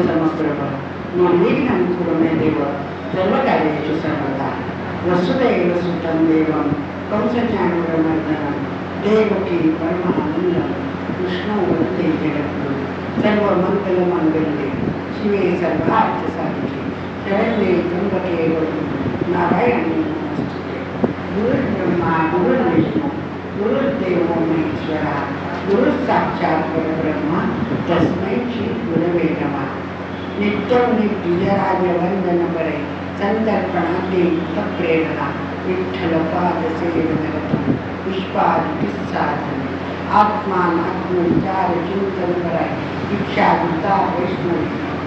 समप्रभ निर्विघ्नं कुरु मे देव सर्वकार्येषु सर्वदा वसुदेव सुतं देवं कंसचाणूरमर्दनं देवकी परमानन्दं कृष्णं वन्दे जगद्गुरुं सर्वमङ्गलमाङ्गल्ये शिवे सर्वार्थसाधिके शरण्ये त्र्यम्बके गौरी नारायणी नमोस्तुते। गुरुर्ब्रह्मा गुरुर्विष्णू गुरुर्देवो महेश्वरः गुरुः साक्षात् परब्रह्म तस्मै श्री गुरवे नमः। नित्यं निर्विजराजवंदन परे संतर्पणाते प्रेरणा विठ्ठलपाद सेवनरतं पुष्पादिसाधन आत्मात्मविचार चिंतन कराय इच्छा दुता वैष्णवी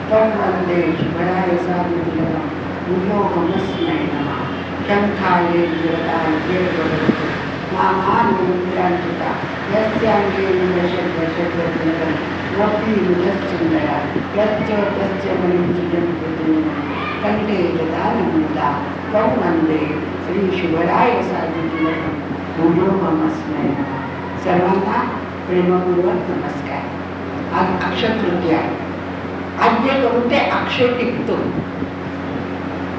तन्वंदे शुभराय साधुलम मुयोगमस्मै नमः। शंखाये जगदाय जयगुरु मामानुग्रांचिता यस्यांगे निदशद्वशद्वज्ञं वपि मुदश्चन्द्रा यच्च तस्य मणिचिदं पुत्रिणं कंठे ददानमुदा तं वन्दे श्री शिवराय साधुलम मुयोगमस्मै नमः। सर्वांना प्रेमपूर्वक नमस्कार। आज अक्षय तृतीया। आज जे करू ते अक्षय टिकतो।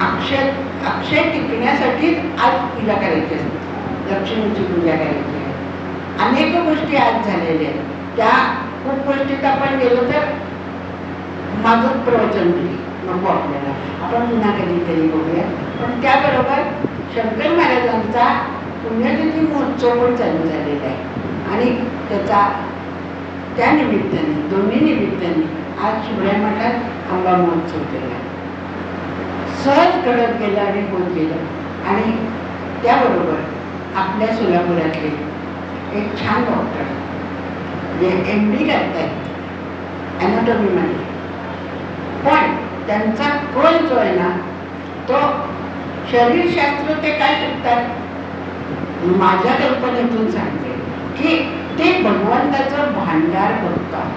अक्षय टिकण्यासाठी आज पूजा करायची असते, लक्ष्मीची पूजा करायची आहे। अनेक गोष्टी आज झालेल्या आहेत, त्या खूप गोष्टीत आपण गेलो तर माझं प्रवचन दिली नको आपल्याला, आपण पुन्हा कधीतरी बघूया। पण त्याबरोबर शंकर महाराजांचा पुण्यतिथी महोत्सव पण चालू झालेला आहे आणि त्या निमित्ताने दोन्ही निमित्ताने आज शिवराय मठात आंबा महोत्सव केला। सहज घडत गेलं आणि होत गेलं। आणि त्याबरोबर आपल्या सोलापुरातले एक छान डॉक्टर जे MD करतात ॲनाटॉमीमध्ये, पण त्यांचा कल जो आहे ना तो शरीरशास्त्र ते काय शिकतात, माझ्या कल्पनेतून सांगते की ते भगवंताचं भांडार बघतात।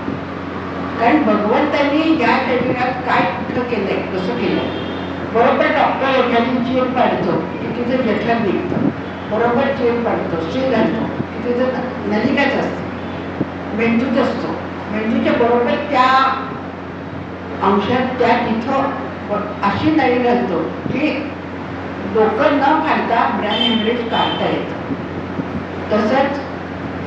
कारण भगवंतांनी या शरीरात काय कुठं केलंय, कसं केलंय। बरोबर डॉक्टर एखादी चेप पाडतो की तिचं जठर निघतं, बरोबर चेप पाडतो स्त्री घालतो की तिचं नलिकाच असतं, मेंदूच असतो, मेंदूच्या बरोबर त्या अंशात त्या तिथं अशी नळी घालतो की डोकं न फाडता ब्रेन हेमरेज काढता येतं। तसंच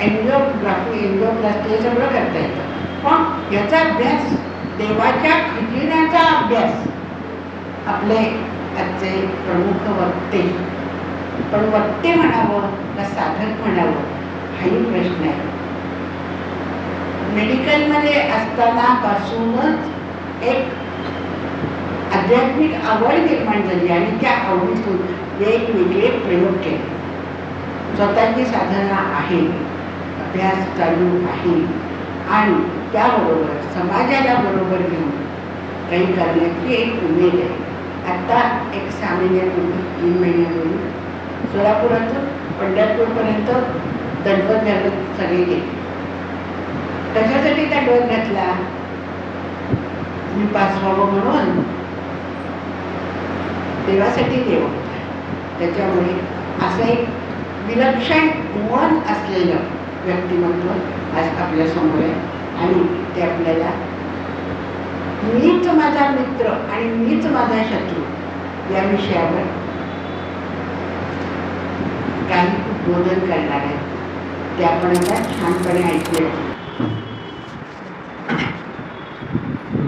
एंजिओग्राफी एंजिओप्लास्टी हे सगळं करता येतं। पण याचा अभ्यास, देवाच्या खजिन्याचा अभ्यास आपले आजचे प्रमुख वक्ते, पण वक्ते म्हणावं का साधक म्हणावं हाही प्रश्न आहे। मेडिकलमध्ये असताना पासूनच एक आध्यात्मिक आवड निर्माण झाली आणि त्या आवडीतून वेगवेगळे प्रयोग केले। स्वतःची साधना आहे, अभ्यास चालू आहे आणि त्याबरोबर समाजाला बरोबर घेऊन काही करण्याची एक उमेद आहे। आता एक 6 महिन्यापूर्वी 3 महिन्यापूर्वी सोलापुरातून पंढरपूरपर्यंत दंडवत घालत सगळे गेले। कशासाठी दंडवत घातला, मी पास व्हावं म्हणून, देवासाठी देव होता। त्याच्यामुळे असं एक विलक्षण मन असलेलं व्यक्तिमत्व आज आपल्या समोर आहे आणि ते आपल्याला मीच माझा मित्र आणि मीच माझा शत्रू या विषयावर काही उद्बोधन करणार आहे, ते आपण आता छानपणे ऐकूया।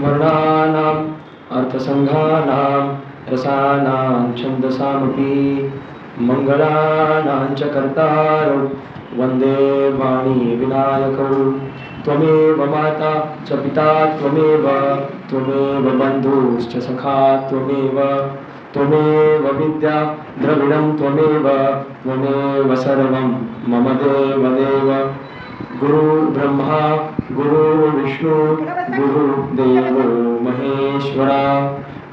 वर्णानाम् अर्थसंघानां रसानां छन्दसामपि मंगलानां च कर्तारौ वन्दे वाणी विनायकौ। त्वमेव माता च पिता त्वमेव बन्धुश्च सखा त्वमेव विद्या द्रविणं त्वमेव सर्वं मम देव। गुरुर्ब्रह्मा गुरुर्विष्णु गुरुर्देवो महेश्वरा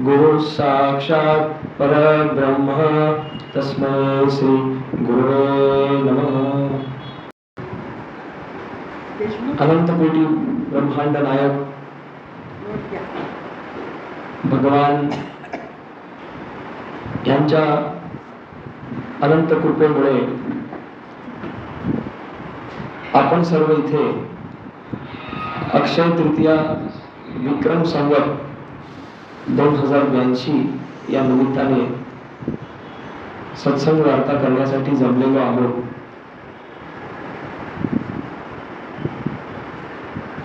गुरुः साक्षात् परब्रह्म तस्मै श्री गुरवे नमः। अनंतकोटी ब्रह्मांड नायक भगवान यांच्या अनंत कृपेमुळे आपण सर्व इथे अक्षय तृतीया विक्रम संवत 2082 या निमित्ताने सत्संग वार्ता करण्यासाठी जमलेलो आहोत.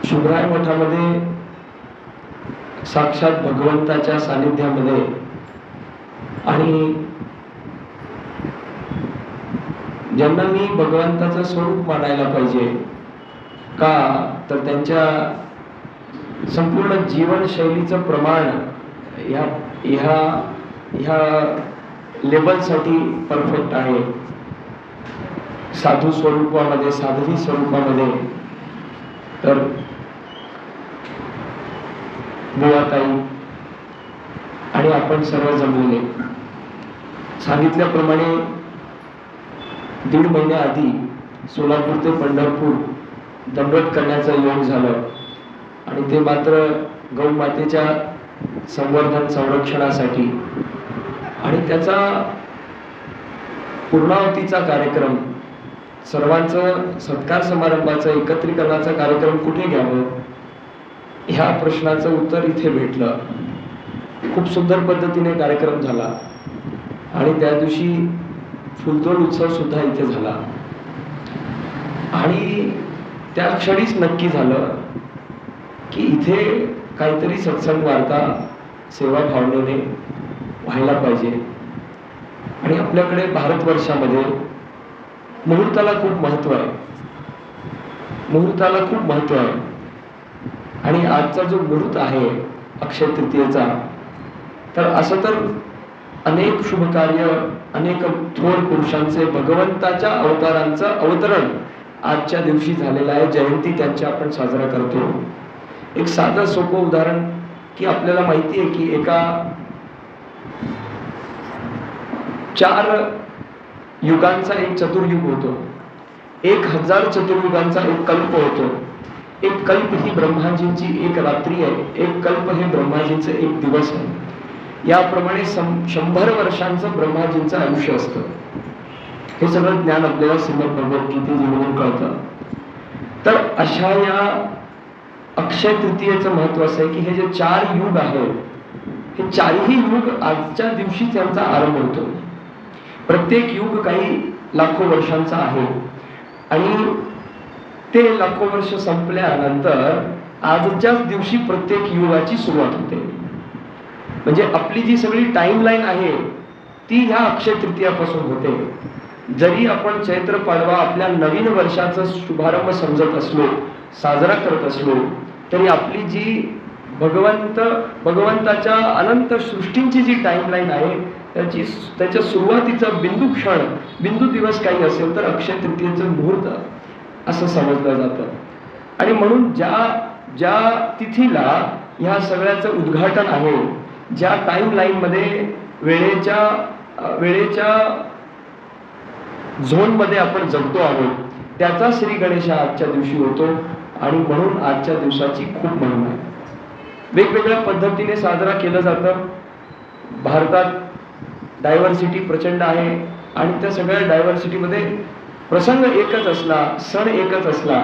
शुभराय मठामध्ये साक्षात भगवंताच्या सानिध्यामध्ये आणि ज्यांना मी भगवंताचं स्वरूप मानायला पाहिजे का, तर त्यांच्या संपूर्ण जीवनशैलीचं प्रमाण ह्या लेबलसाठी परफेक्ट आहे. साधू स्वरूपामध्ये, साध्वी स्वरूपामध्ये तर बुवाताई आणि आपण सर्व जमलेले. सांगितल्याप्रमाणे 1.5 महिन्याआधी सोलापूर ते पंढरपूर दंडवत करण्याचं योग झालं आणि ते मात्र गौमातेच्या संवर्धन संरक्षणासाठी. आणि त्याचा पूर्णावतीचा कार्यक्रम, सर्वांचं सत्कार समारंभाचं एकत्रीकरणाचा कार्यक्रम कुठे घ्यावं ह्या प्रश्नाचं उत्तर इथे भेटलं. खूप सुंदर पद्धतीने कार्यक्रम झाला आणि त्या दिवशी फुलतोड उत्सव सुद्धा इथे झाला. आणि त्या क्षणीच नक्की झालं की इथे काहीतरी सत्संग वार्ता सेवा भावनेने व्हायला पाहिजे. आणि आपल्याकडे भारतवर्षामध्ये मुहूर्ताला खूप महत्व आहे. मुहूर्ताला खूप महत्व आहे. आणि आजचा जो मुहूर्त आहे अक्षय तृतीयेचा, तर असं तर अनेक शुभकार्य, अनेक थोर पुरुषांचे, भगवंताच्या अवतारांचं अवतरण आजच्या दिवशी झालेलं आहे. जयंती त्यांची आपण साजरा करतो. एक साधं सोपं उदाहरण की आपल्याला माहिती आहे की एका 4 युगांचा एक चतुर्युग होतो. 1000 चतुर्युगांचा एक कल्प होतो. एक कल्प ही ब्रह्माजींची एक रात्री आहे. एक कल्प हे ब्रह्माजींचं एक दिवस आहे. याप्रमाणे 100 वर्षांचं ब्रह्माजींचं आयुष्य असतं. हे सगळं ज्ञान आपल्याला श्रीमद भगवद्गीतेमधून कळतं. तर अशा या अक्षय तृतीयेचं महत्व असं आहे की हे जे 4 युग आहेत, हे 4ही युग आजच्या दिवशी त्यांचा आरंभ होतो. प्रत्येक युग काही लाखो वर्षांचा आहे आणि ते लाखो वर्ष संपल्यानंतर आजच्याच दिवशी प्रत्येक युगाची सुरुवात होते. म्हणजे आपली जी सगळी टाइमलाईन आहे ती ह्या अक्षय तृतीयापासून होते. जरी आपण चैत्र पाडवा आपल्या नवीन वर्षाचा शुभारंभ समजत असलो, साजरा करत असलो, तरी आपली जी भगवंताच्या अनंत सृष्टींची जी टाइमलाईन आहे त्याच्या सुरुवातीचा बिंदू क्षण, बिंदू दिवस काही असेल तर अक्षय तृतीयेचं मुहूर्त असं समजलं जातं. आणि म्हणून ज्या तिथीला ह्या सगळ्याचं उद्घाटन आहे, ज्या टाइमलाईन मध्ये वेळेच्या झोन मध्ये आपण जगतो आहोत, त्याचा श्री गणेश आजच्या दिवशी होतो. आणि म्हणून आजच्या दिवसाची खूप महिमा आहे. वेगवेगळ्या पद्धतीने साजरा केलं जातं. भारतात डायव्हर्सिटी प्रचंड आहे आणि त्या सगळ्या डायव्हर्सिटीमध्ये प्रसंग एकच असला, सण एकच असला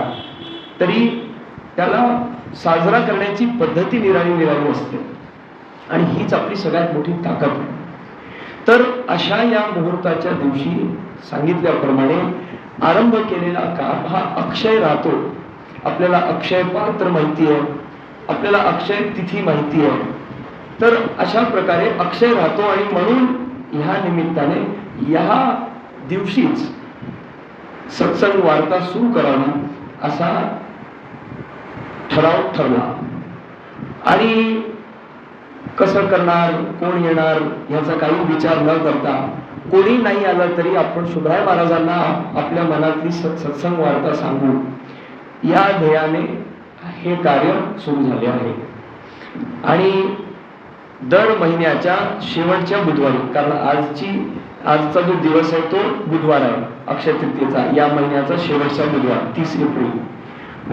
तरी त्याला साजरा करण्याची पद्धती निराळी असते. आणि हीच आपली सगळ्यात मोठी ताकद आहे. तर अशा या मुहूर्ताच्या दिवशी सांगितल्याप्रमाणे आरंभ केलेला काम हा अक्षय राहतो. आपल्याला अक्षय पात्र माहिती आहे, आपल्याला अक्षय तिथी माहिती आहे. तर अशा प्रकारे अक्षय राहतो आणि म्हणून ह्या निमित्ताने ह्या दिवशीच सत्संग वार्ता सुरू करावी असा ठराव ठरला. आणि कसं करणार, कोण येणार ह्याचा काही विचार न करता, कोणी नाही आलं तरी आपण शुभराय महाराजांना आपल्या मनातली सत्संग वार्ता सांगू या ध्येयाने हे कार्य सुरू झाले आहे. आणि दर महिन्याच्या शेवटच्या बुधवारी, कारण आजचा जो दिवस आहे तो बुधवार आहे अक्षय तृतीयेचा, या महिन्याचा शेवटचा बुधवार 30 एप्रिल.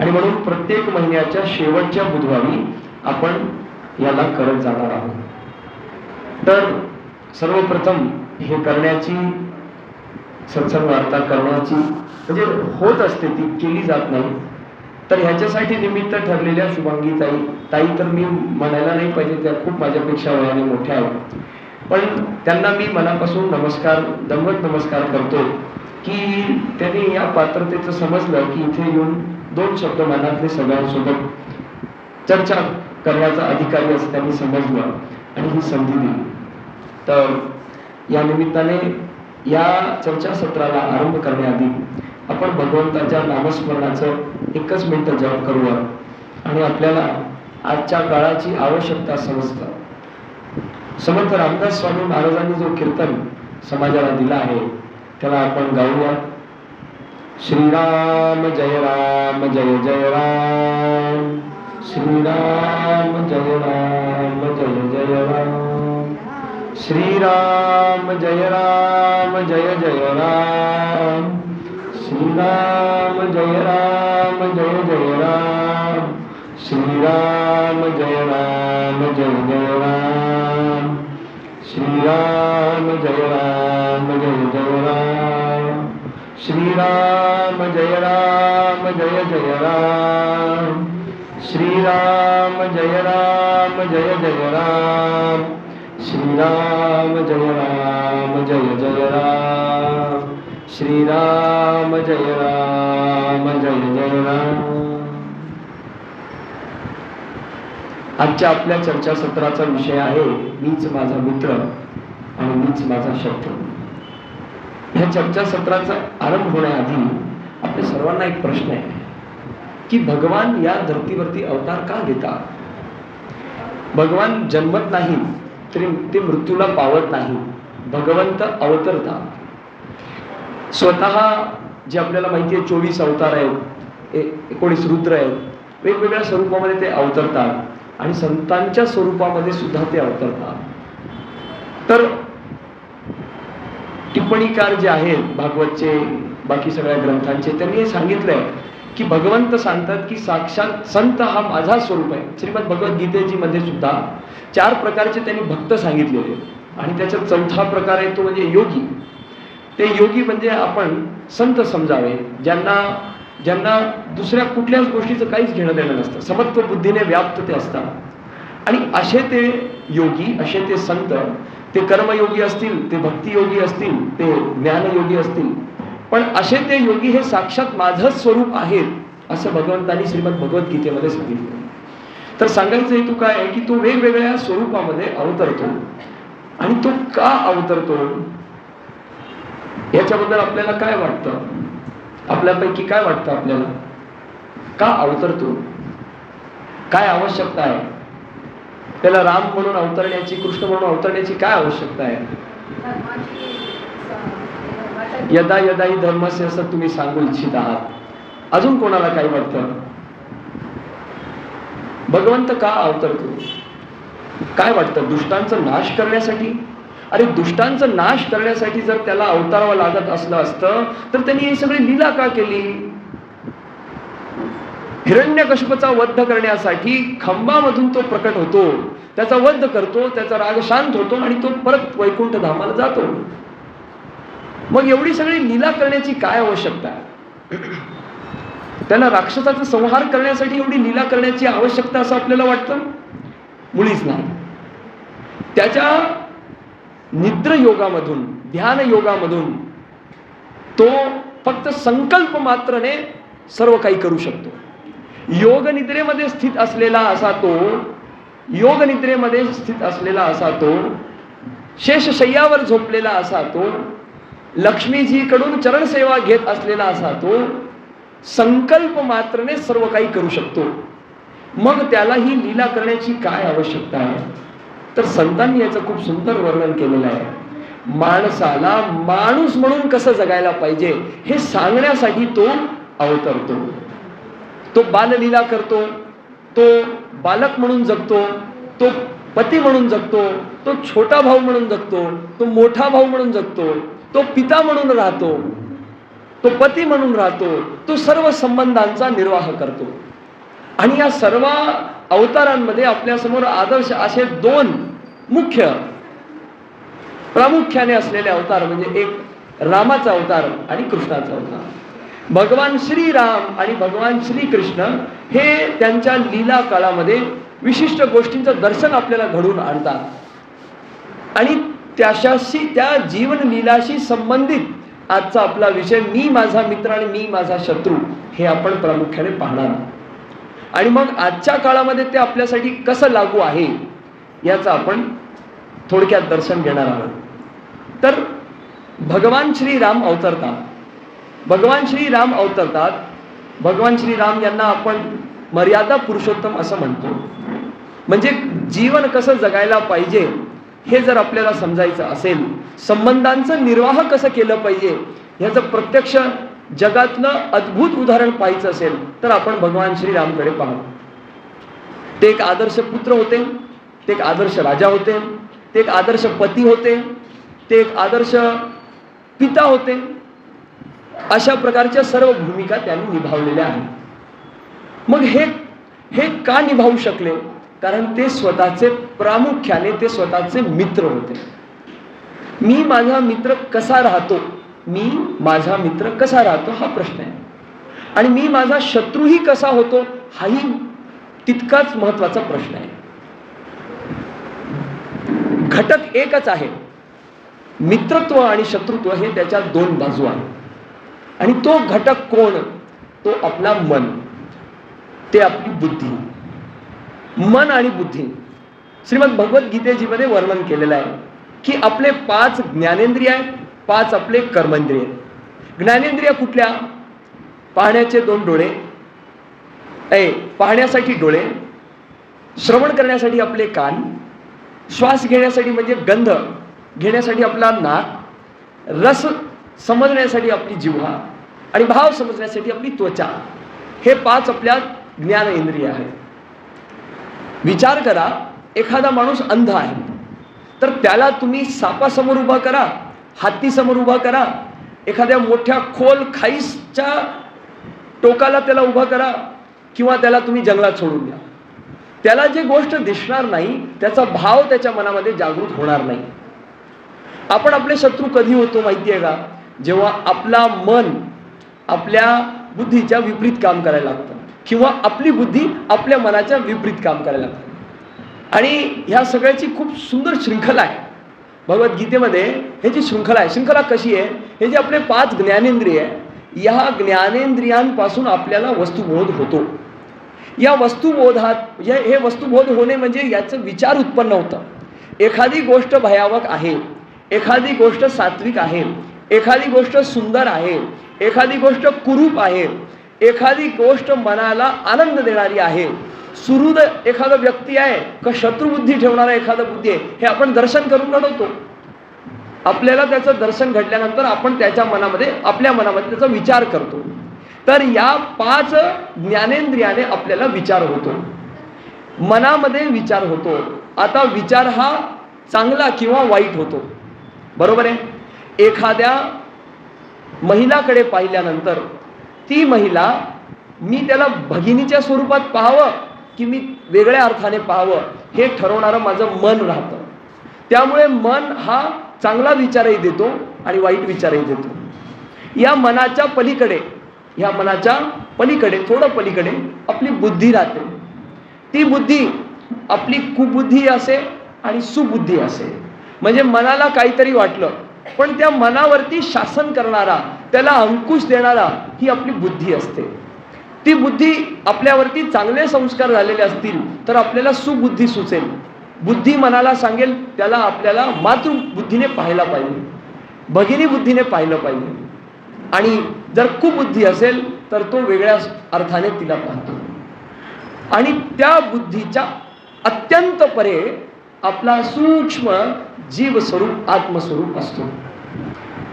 आणि म्हणून प्रत्येक महिन्याच्या शेवटच्या बुधवारी आपण याला करत जाणार आहोत. तर सर्वप्रथम हे करण्याची, सत्संग वार्ता करण्याची म्हणजे होत असते, ती केली जात नाही. तर ह्याच्यासाठी निमित्त ठरलेल्या शुभांगी ताई तर मी म्हणायला नाही पाहिजे, त्या खूप माझ्यापेक्षा वयाने मोठ्या आहेत, पण त्यांना मी मनापासून नमस्कार, दंडवत नमस्कार करतो की त्यांनी या पात्रतेचं समजलं की इथे येऊन 2 शब्द मनातले सगळ्यांसोबत चर्चा करण्याचा अधिकारी असं त्यांनी समजलं आणि ही संधी दिली. तर या निमित्ताने या चर्चासत्राला आरंभ करण्याआधी आपण भगवंताच्या नामस्मरणाचं 1 मिनिट जप करूया आणि आपल्याला आजच्या काळाची आवश्यकता समजतं. समर्थ रामदास स्वामी महाराजांनी जो कीर्तन समाजाला दिला आहे त्याला आपण गाऊया. श्रीराम जय राम जय जय राम, श्रीराम जय राम जय जय राम, श्रीराम जय राम जय जय राम, श्रीराम जय राम जय जय राम, श्रीराम जय राम जय जय राम, श्रीराम जय राम जय जय राम, श्रीराम जय राम जय जय राम, श्रीराम जय राम जय जय राम, श्रीराम जय राम जय जय राम, श्रीराम जय राम जय जय राम. आजच्या आपल्या चर्चासत्राचा विषय आहे मीच माझा मित्र आणि मीच माझा शत्रू. ह्या चर्चासत्राचा आरंभ होण्याआधी आपल्या सर्वांना एक प्रश्न आहे की भगवान या धर्तीवरती अवतार का घेतात? भगवान जन्मत नाही तरी ते मृत्यूला पावत नाही. भगवंत अवतरतात. स्वतः जे आपल्याला माहिती आहे 24 अवतार आहेत, 19 रुद्र आहेत, वेगवेगळ्या स्वरूपामध्ये ते अवतरतात आणि संतांच्या स्वरूपामध्ये सुद्धा ते अवतरतात. तर टिप्पणीकार जे आहेत भागवतचे, बाकी सगळ्या ग्रंथांचे, त्यांनी हे सांगितलंय की भगवंत सांगतात की साक्षात संत हा माझा स्वरूप आहे. श्रीमद भगवद्गीतेजी मध्ये सुद्धा 4 प्रकारचे त्यांनी भक्त सांगितलेले आणि त्याचा 4था प्रकार आहे तो म्हणजे योगी. ते योगी म्हणजे आपण संत समजावे, ज्यांना दुसऱ्या कुठल्याच गोष्टीचं काहीच घेणं देणं नसतं, समत्व बुद्धीने व्याप्त ते असतात. आणि असे ते योगी, असे ते संत, ते कर्मयोगी असतील, ते भक्तियोगी असतील, ते ज्ञानयोगी असतील, पण असे ते योगी हे साक्षात माझंच स्वरूप आहेत असं भगवंतांनी श्रीमद भगवद्गीतेमध्ये सांगितलं. तर सांगायचं हेतू काय आहे की तो वेगवेगळ्या स्वरूपामध्ये अवतरतो. आणि तो का अवतरतो याच्याबद्दल आपल्याला काय वाटतं? आपल्यापैकी काय वाटतं आपल्याला? का अवतरतो? काय आवश्यकता आहे त्याला? राम म्हणून अवतरण्याची, कृष्ण म्हणून अवतरण्याची काय आवश्यकता आहे? यदा यदा ही धर्मस्य असं तुम्ही सांगू इच्छित आहात. अजून कोणाला काय वाटतं? भगवंत का अवतरतो? काय वाटतं? दुष्टांचा नाश करण्यासाठी? अरे दुष्टांचा नाश करण्यासाठी जर त्याला अवतारावं लागत असलं असतं तर त्यांनी ही सगळी लीला का केली? हिरण्यकश्यपाचा वध करण्यासाठी खंबामधून तो प्रकट होतो, त्याचा वध करतो, त्याचा राग शांत होतो आणि तो परत वैकुंठ धामाला जातो. मग एवढी सगळी लीला करण्याची काय आवश्यकता आहे? त्याला राक्षसाचा संहार करण्यासाठी एवढी लीला करण्याची आवश्यकता असं आपल्याला वाटतं? मुळीच नाही. त्याच्या निद्र योगामधून, ध्यान योगामधून तो फक्त संकल्प मात्रने सर्व काही करू शकतो. योग निद्रेमध्ये स्थित असलेला असा तो, योग निद्रेमध्ये स्थित असलेला असा तो, शेषशय्यावर झोपलेला असा तो, लक्ष्मीजीकडून चरणसेवा घेत असलेला असा तो संकल्प मात्रने सर्व काही करू शकतो. मग त्याला ही लीला करण्याची काय आवश्यकता आहे? तर संतांनी याचं खूप सुंदर वर्णन केलेलं आहे. माणसाला माणूस म्हणून कसं जगायला पाहिजे हे सांगण्यासाठी तो अवतरतो. तो बाललीला करतो, तो बालक म्हणून जगतो, तो पती म्हणून जगतो, तो छोटा भाऊ म्हणून जगतो, तो मोठा भाऊ म्हणून जगतो, तो पिता म्हणून राहतो, तो पती म्हणून राहतो, तो सर्व संबंधांचा निर्वाह करतो. आणि या सर्व अवतारांमध्ये आपल्या समोर आदर्श असे 2 मुख्य प्रामुख्याने असलेले अवतार म्हणजे एक रामाचा अवतार आणि कृष्णाचा अवतार. भगवान श्रीराम आणि भगवान श्रीकृष्ण हे त्यांच्या लीला काळामध्ये विशिष्ट गोष्टींचं दर्शन आपल्याला घडवून आणतात आणि त्याच्याशी, त्या जीवन लीलाशी संबंधित आजचा आपला विषय मी माझा मित्र आणि मी माझा शत्रू हे आपण प्रामुख्याने पाहणार. आणि मग आजच्या काळामध्ये ते आपल्यासाठी कसं लागू आहे याचं आपण थोडक्यात दर्शन घेणार आहोत. तर भगवान श्रीराम अवतरतात. भगवान श्रीराम अवतरतात. भगवान श्रीराम यांना आपण मर्यादा पुरुषोत्तम असं म्हणतो. म्हणजे जीवन कसं जगायला पाहिजे हे जर आपल्याला समजायचं असेल, संबंधांचं निर्वाह कसं केलं पाहिजे ह्याचं प्रत्यक्ष जगातलं अद्भुत उदाहरण पाहायचं असेल तर आपण भगवान श्रीरामकडे पाहू. ते एक आदर्श पुत्र होते, ते एक आदर्श राजा होते, ते एक आदर्श पती होते, ते एक आदर्श पिता होते. अशा प्रकारच्या सर्व भूमिका त्यांनी निभावलेल्या आहेत. मग हे का निभावू शकले? कारण ते स्वतःचे, प्रामुख्याने ते स्वतःचे मित्र होते. मी माझा मित्र कसा राहतो, मी माझा मित्र कसा राहतो हा प्रश्न आहे. आणि मी माझा शत्रूही कसा होतो हाही तितकाच महत्वाचा प्रश्न आहे. घटक एकच आहे. मित्रत्व आणि शत्रुत्व हे त्याच्या दोन बाजू आहेत. आणि तो घटक कोण? तो आपला मन, ते आपली बुद्धी. मन आणि बुद्धी श्रीमद भगवद्गीतेजीमध्ये वर्णन केलेलं आहे की आपले 5 ज्ञानेंद्रिय आहेत, 5 आपले कर्मेंद्रिय. ज्ञानेंद्रिय कुठल्या? पाहण्याचे 2 डोळे, पाहण्यासाठी डोळे, श्रवण करण्यासाठी आपले कान, श्वास घेण्यासाठी म्हणजे गंध घेण्यासाठी आपला नाक, रस समजण्यासाठी आपली जिव्हा आणि भाव समजण्यासाठी आपली त्वचा. हे 5 आपल्या ज्ञानेंद्रिय आहेत. विचार करा, एखादा माणूस अंध आहे तर त्याला तुम्ही सापासमोर उभा करा, हत्तीसमोर उभा करा, एखाद्या मोठ्या खोल खाईच्या टोकाला त्याला उभा करा किंवा त्याला तुम्ही जंगलात सोडून द्या, त्याला जे गोष्ट दिसणार नाही त्याचा भाव त्याच्या मनामध्ये जागृत होणार नाही. आपण आपले शत्रू कधी होतो माहिती आहे का? जेव्हा आपला मन आपल्या बुद्धीच्या विपरीत काम करायला लागतं किंवा आपली बुद्धी आपल्या मनाच्या विपरीत काम करायला लागतं. आणि ह्या सगळ्याची खूप सुंदर शृंखला आहे भगवद्गीतेमध्ये. ह्याची शृंखला आहे. शृंखला कशी आहे? हे जे आपले 5 ज्ञानेंद्रिय आहे, या ज्ञानेंद्रियांपासून आपल्याला वस्तुबोध होतो. या वस्तुबोधात हे वस्तुबोध होणे म्हणजे याचं विचार उत्पन्न होतं. एखादी गोष्ट भयावक आहे, एखादी गोष्ट सात्विक आहे, एखादी गोष्ट सुंदर आहे, एखादी गोष्ट कुरूप आहे, एखादी गोष्ट मनाला आनंद देणारी आहे, सुहृद एखादा व्यक्ती आहे का शत्रुबुद्धी ठेवणारा एखादा बुद्धी आहे, हे आपण दर्शन करून घडवतो. आपल्याला त्याचं दर्शन घडल्यानंतर आपण त्याच्या मनामध्ये, आपल्या मनामध्ये त्याचा विचार करतो. तर या 5 ज्ञानेंद्रियाने आपल्याला विचार होतो, मनामध्ये विचार होतो. आता विचार हा चांगला किंवा वाईट होतो, बरोबर आहे. एखाद्या महिलाकडे पाहिल्यानंतर ती महिला, मी त्याला भगिनीच्या स्वरूपात पाहावं की मी वेगळ्या अर्थाने पाहावं हे ठरवणारं माझं मन राहतं. त्यामुळे मन हा चांगला विचारही देतो आणि वाईट विचारही देतो. या मनाच्या पलीकडे, ह्या मनाच्या पलीकडे, थोडं पलीकडे आपली बुद्धी राहते. ती बुद्धी आपली कुबुद्धी असे आणि सुबुद्धी असे. म्हणजे मनाला काहीतरी वाटलं पण त्या मनावरती शासन करणारा, त्याला अंकुश देणारा ही आपली बुद्धी असते. ती बुद्धी आपल्यावरती चांगले संस्कार झालेले असतील तर आपल्याला सुबुद्धी सुचेल. बुद्धी मनाला सांगेल त्याला आपल्याला मातृबुद्धीने पाहायला पाहिजे, भगिनी बुद्धीने पाहिलं पाहिजे. आणि जर कुबुद्धी असेल तर तो वेगळ्या अर्थाने तिला पाहतो. आणि त्या बुद्धीच्या अत्यंत परे आपला सूक्ष्म जीव स्वरूप, आत्मस्वरूप असतो.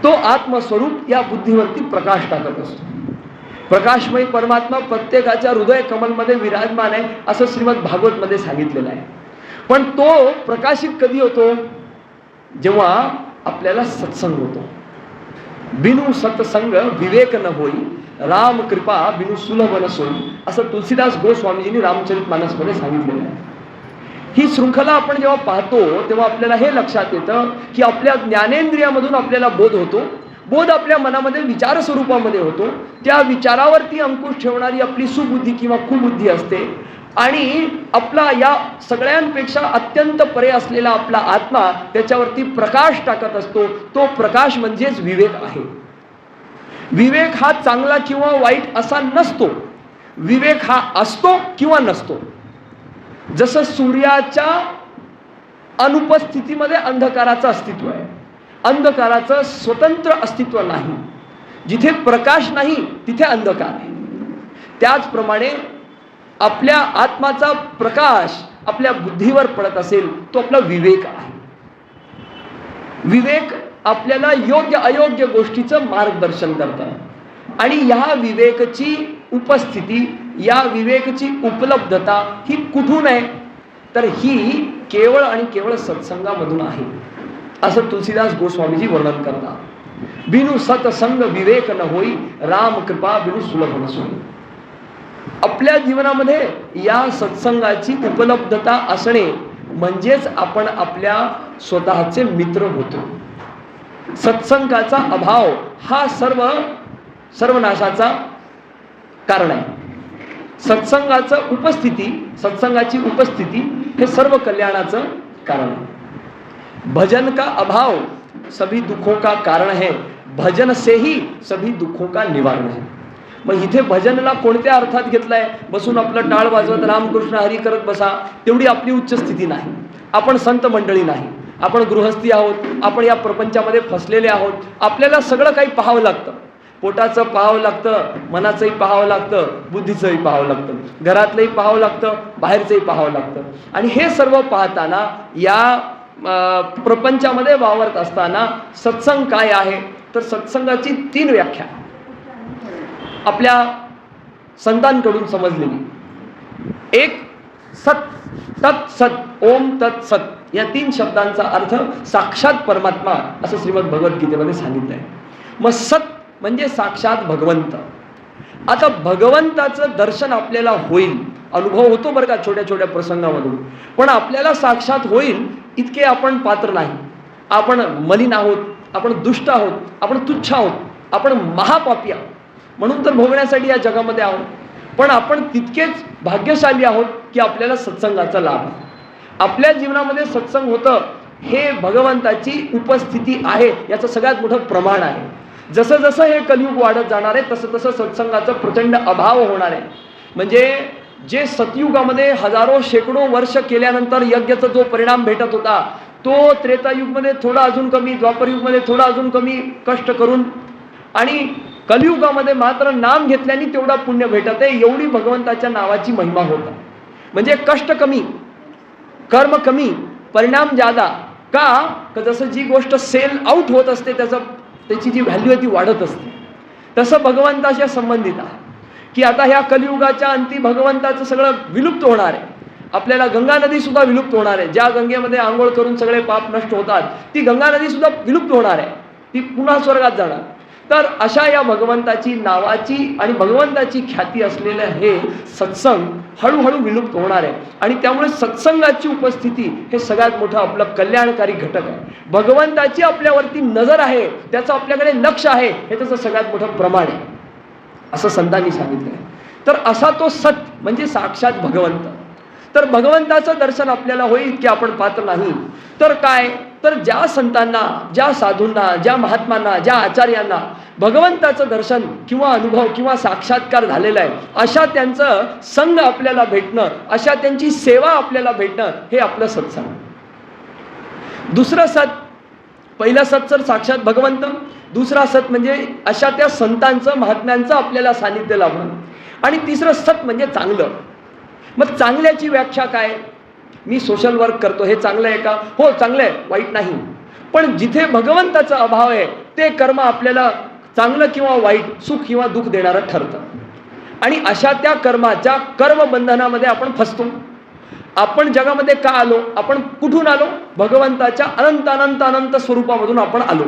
तो आत्मस्वरूप या बुद्धीवरती प्रकाश टाकत असतो. प्रकाशमय परमात्मा प्रत्येकाच्या हृदय कमलमध्ये विराजमान आहे असं श्रीमद भागवत मध्ये सांगितलेलं आहे. पण तो प्रकाशित कधी होतो? जेव्हा आपल्याला सत्संग होतो. बिनु सत्संग विवेक न होई, राम कृपा बिनु सुलभ न सोई, असं तुलसीदास गोस्वामीजींनी रामचरितमानसमध्ये सांगितलेलं आहे. ही शृंखला आपण जेव्हा पाहतो तेव्हा आपल्याला हे लक्षात येतं की आपल्या ज्ञानेंद्रियामधून आपल्याला बोध होतो बोध आपल्या मनामध्ये विचार स्वरूपामध्ये होतो. त्या विचारावरती अंकुश ठेवणारी आपली सुबुद्धी किंवा कुबुद्धी असते आणि आपला या सगळ्यांपेक्षा अत्यंत परे असलेला आपला आत्मा त्याच्यावरती प्रकाश टाकत असतो. तो प्रकाश म्हणजेच विवेक आहे. विवेक हा चांगला किंवा वाईट असा नसतो. विवेक हा असतो किंवा नसतो. जसं सूर्याच्या अनुपस्थितीमध्ये अंधकाराचं अस्तित्व आहे. अंधकाराचं स्वतंत्र अस्तित्व नाही. जिथे प्रकाश नाही तिथे अंधकार आहे. त्याचप्रमाणे आपल्या आत्माचा प्रकाश आपल्या बुद्धीवर पडत असेल तो आपला विवेक आहे. विवेक आपल्याला योग्य अयोग्य गोष्टीचं मार्गदर्शन करतं आणि या विवेकची उपस्थिती, या विवेकची उपलब्धता ही कुठून आहे तर ही केवळ आणि केवळ सत्संगामधून आहे, असं तुलसीदास गोस्वामीजी वर्णन करतात. बिनु सत्संग विवेक न होई, राम कृपा बिनु सुलभ न सोई. आपल्या जीवनामध्ये या सत्संगाची उपलब्धता असणे म्हणजेच आपण आपल्या स्वतःचे मित्र होतो. सत्संगाचा अभाव हा सर्वनाशाचा कारण आहे. सत्संगाची उपस्थिती हे सर्व कल्याणाचं कारण आहे. भजन का अभाव सभी दुखों का कारण है, भजन से ही सभी दुखों का निवारण है. मग इथे भजनला कोणत्या अर्थात घेतलाय? बसून आपलं टाळ वाजवत रामकृष्ण हरी करत बसा, तेवढी आपली उच्च स्थिती नाही. आपण संत मंडळी नाही, आपण गृहस्थी आहोत, आपण या प्रपंचामध्ये फसलेले आहोत. आपल्याला सगळं काही पाहावं लागतं. पोटाचं पाहावं लागतं, मनाचंही पाहावं लागतं, बुद्धीचंही पाहावं लागतं, घरातलंही पाहावं लागतं, बाहेरचंही पाहावं लागतं. आणि हे सर्व पाहताना या प्रपंचामध्ये वावरत असताना सत्संग काय आहे तर सत्संगाची 3 व्याख्या आपल्या संतांकडून समजलेली. एक सत, तत् सत, ओम तत् सत या 3 शब्दांचा अर्थ साक्षात परमात्मा असं श्रीमद भगवद्गीतेमध्ये सांगितलंय. मग सत म्हणजे साक्षात भगवंत. आता भगवंताचं दर्शन आपल्याला होईल, अनुभव होतो बरं का छोट्या छोट्या प्रसंगामधून, पण आपल्याला साक्षात होईल इतके आपण पात्र नाही. आपण मलिन आहोत, आपण दुष्ट आहोत, आपण तुच्छ आहोत, आपण महापापी आहोत, म्हणून तर भोगण्यासाठी या जगामध्ये आहोत. पण आपण तितकेच भाग्यशाली आहोत की आपल्याला सत्संगाचा लाभ आहे. आपल्या जीवनामध्ये सत्संग होतं हे भगवंताची उपस्थिती आहे याचं सगळ्यात मोठं प्रमाण आहे. जसं जसं हे कलियुग वाढत जाणार आहे तसं तसं सत्संगाचा प्रचंड अभाव होणार आहे. म्हणजे जे सतयुगामध्ये हजारो शेकडो वर्ष केल्यानंतर यज्ञाचा जो परिणाम भेटत होता तो त्रेतायुगमध्ये थोडा अजून कमी, द्वापरयुगमध्ये थोडा अजून कमी कष्ट करून, आणि कलियुगामध्ये मात्र नाम घेतल्याने तेवढा पुण्य भेटत आहे. एवढी भगवंताच्या नावाची महिमा होता. म्हणजे कष्ट कमी, कर्म कमी, परिणाम जादा. का जसं जी गोष्ट सेल आउट होत असते त्याची जी व्हॅल्यू आहे ती वाढत असते. तसं भगवंताच्या संबंधित आहे की आता ह्या कलियुगाच्या अंती भगवंताचं सगळं विलुप्त होणार आहे. आपल्याला गंगा नदी सुद्धा विलुप्त होणार आहे. ज्या गंगेमध्ये आंघोळ करून सगळे पाप नष्ट होतात ती गंगा नदी सुद्धा विलुप्त होणार आहे, ती पुन्हा स्वर्गात जाणार. तर अशा या भगवंताची नावाची आणि भगवंताची ख्याती असलेलं हे सत्संग हळूहळू विलुप्त होणार आहे. आणि त्यामुळे सत्संगाची उपस्थिती हे सगळ्यात मोठं आपलं कल्याणकारी घटक आहे. भगवंताची आपल्यावरती नजर आहे, त्याचं आपल्याकडे लक्ष आहे, हे त्याचं सगळ्यात मोठं प्रमाण आहे असं संतांनी सांगितलंय. तर असा तो सत म्हणजे साक्षात भगवंत. तर भगवंताचं दर्शन आपल्याला होईल की आपण पात्र नाही. तर काय तर ज्या संतांना, ज्या साधूंना, ज्या महात्मांना, ज्या आचार्यांना भगवंताचं दर्शन किंवा अनुभव किंवा साक्षात्कार झालेला आहे अशा त्यांचं संग आपल्याला भेटणं, अशा त्यांची सेवा आपल्याला भेटणं हे आपलं सत्संग. दुसरं सत, पहिलं सत तर साक्षात भगवंत, दुसरा सत म्हणजे अशा त्या संतांचं महात्म्यांचं आपल्याला सानिध्य लाभणं, आणि तिसरं सत म्हणजे चांगलं. मग चांगल्याची व्याख्या काय? मी सोशल वर्क करतो, हे चांगलं आहे का? हो चांगलं आहे, वाईट नाही. पण जिथे भगवंताचा अभाव आहे ते कर्म आपल्याला चांगलं किंवा वाईट, सुख किंवा दुःख देणारं ठरतं. आणि अशा त्या कर्माच्या कर्मबंधनामध्ये आपण फसतो. आपण जगामध्ये का आलो? आपण कुठून आलो? भगवंताच्या अनंत अनंत अनंत स्वरूपामधून आपण आलो.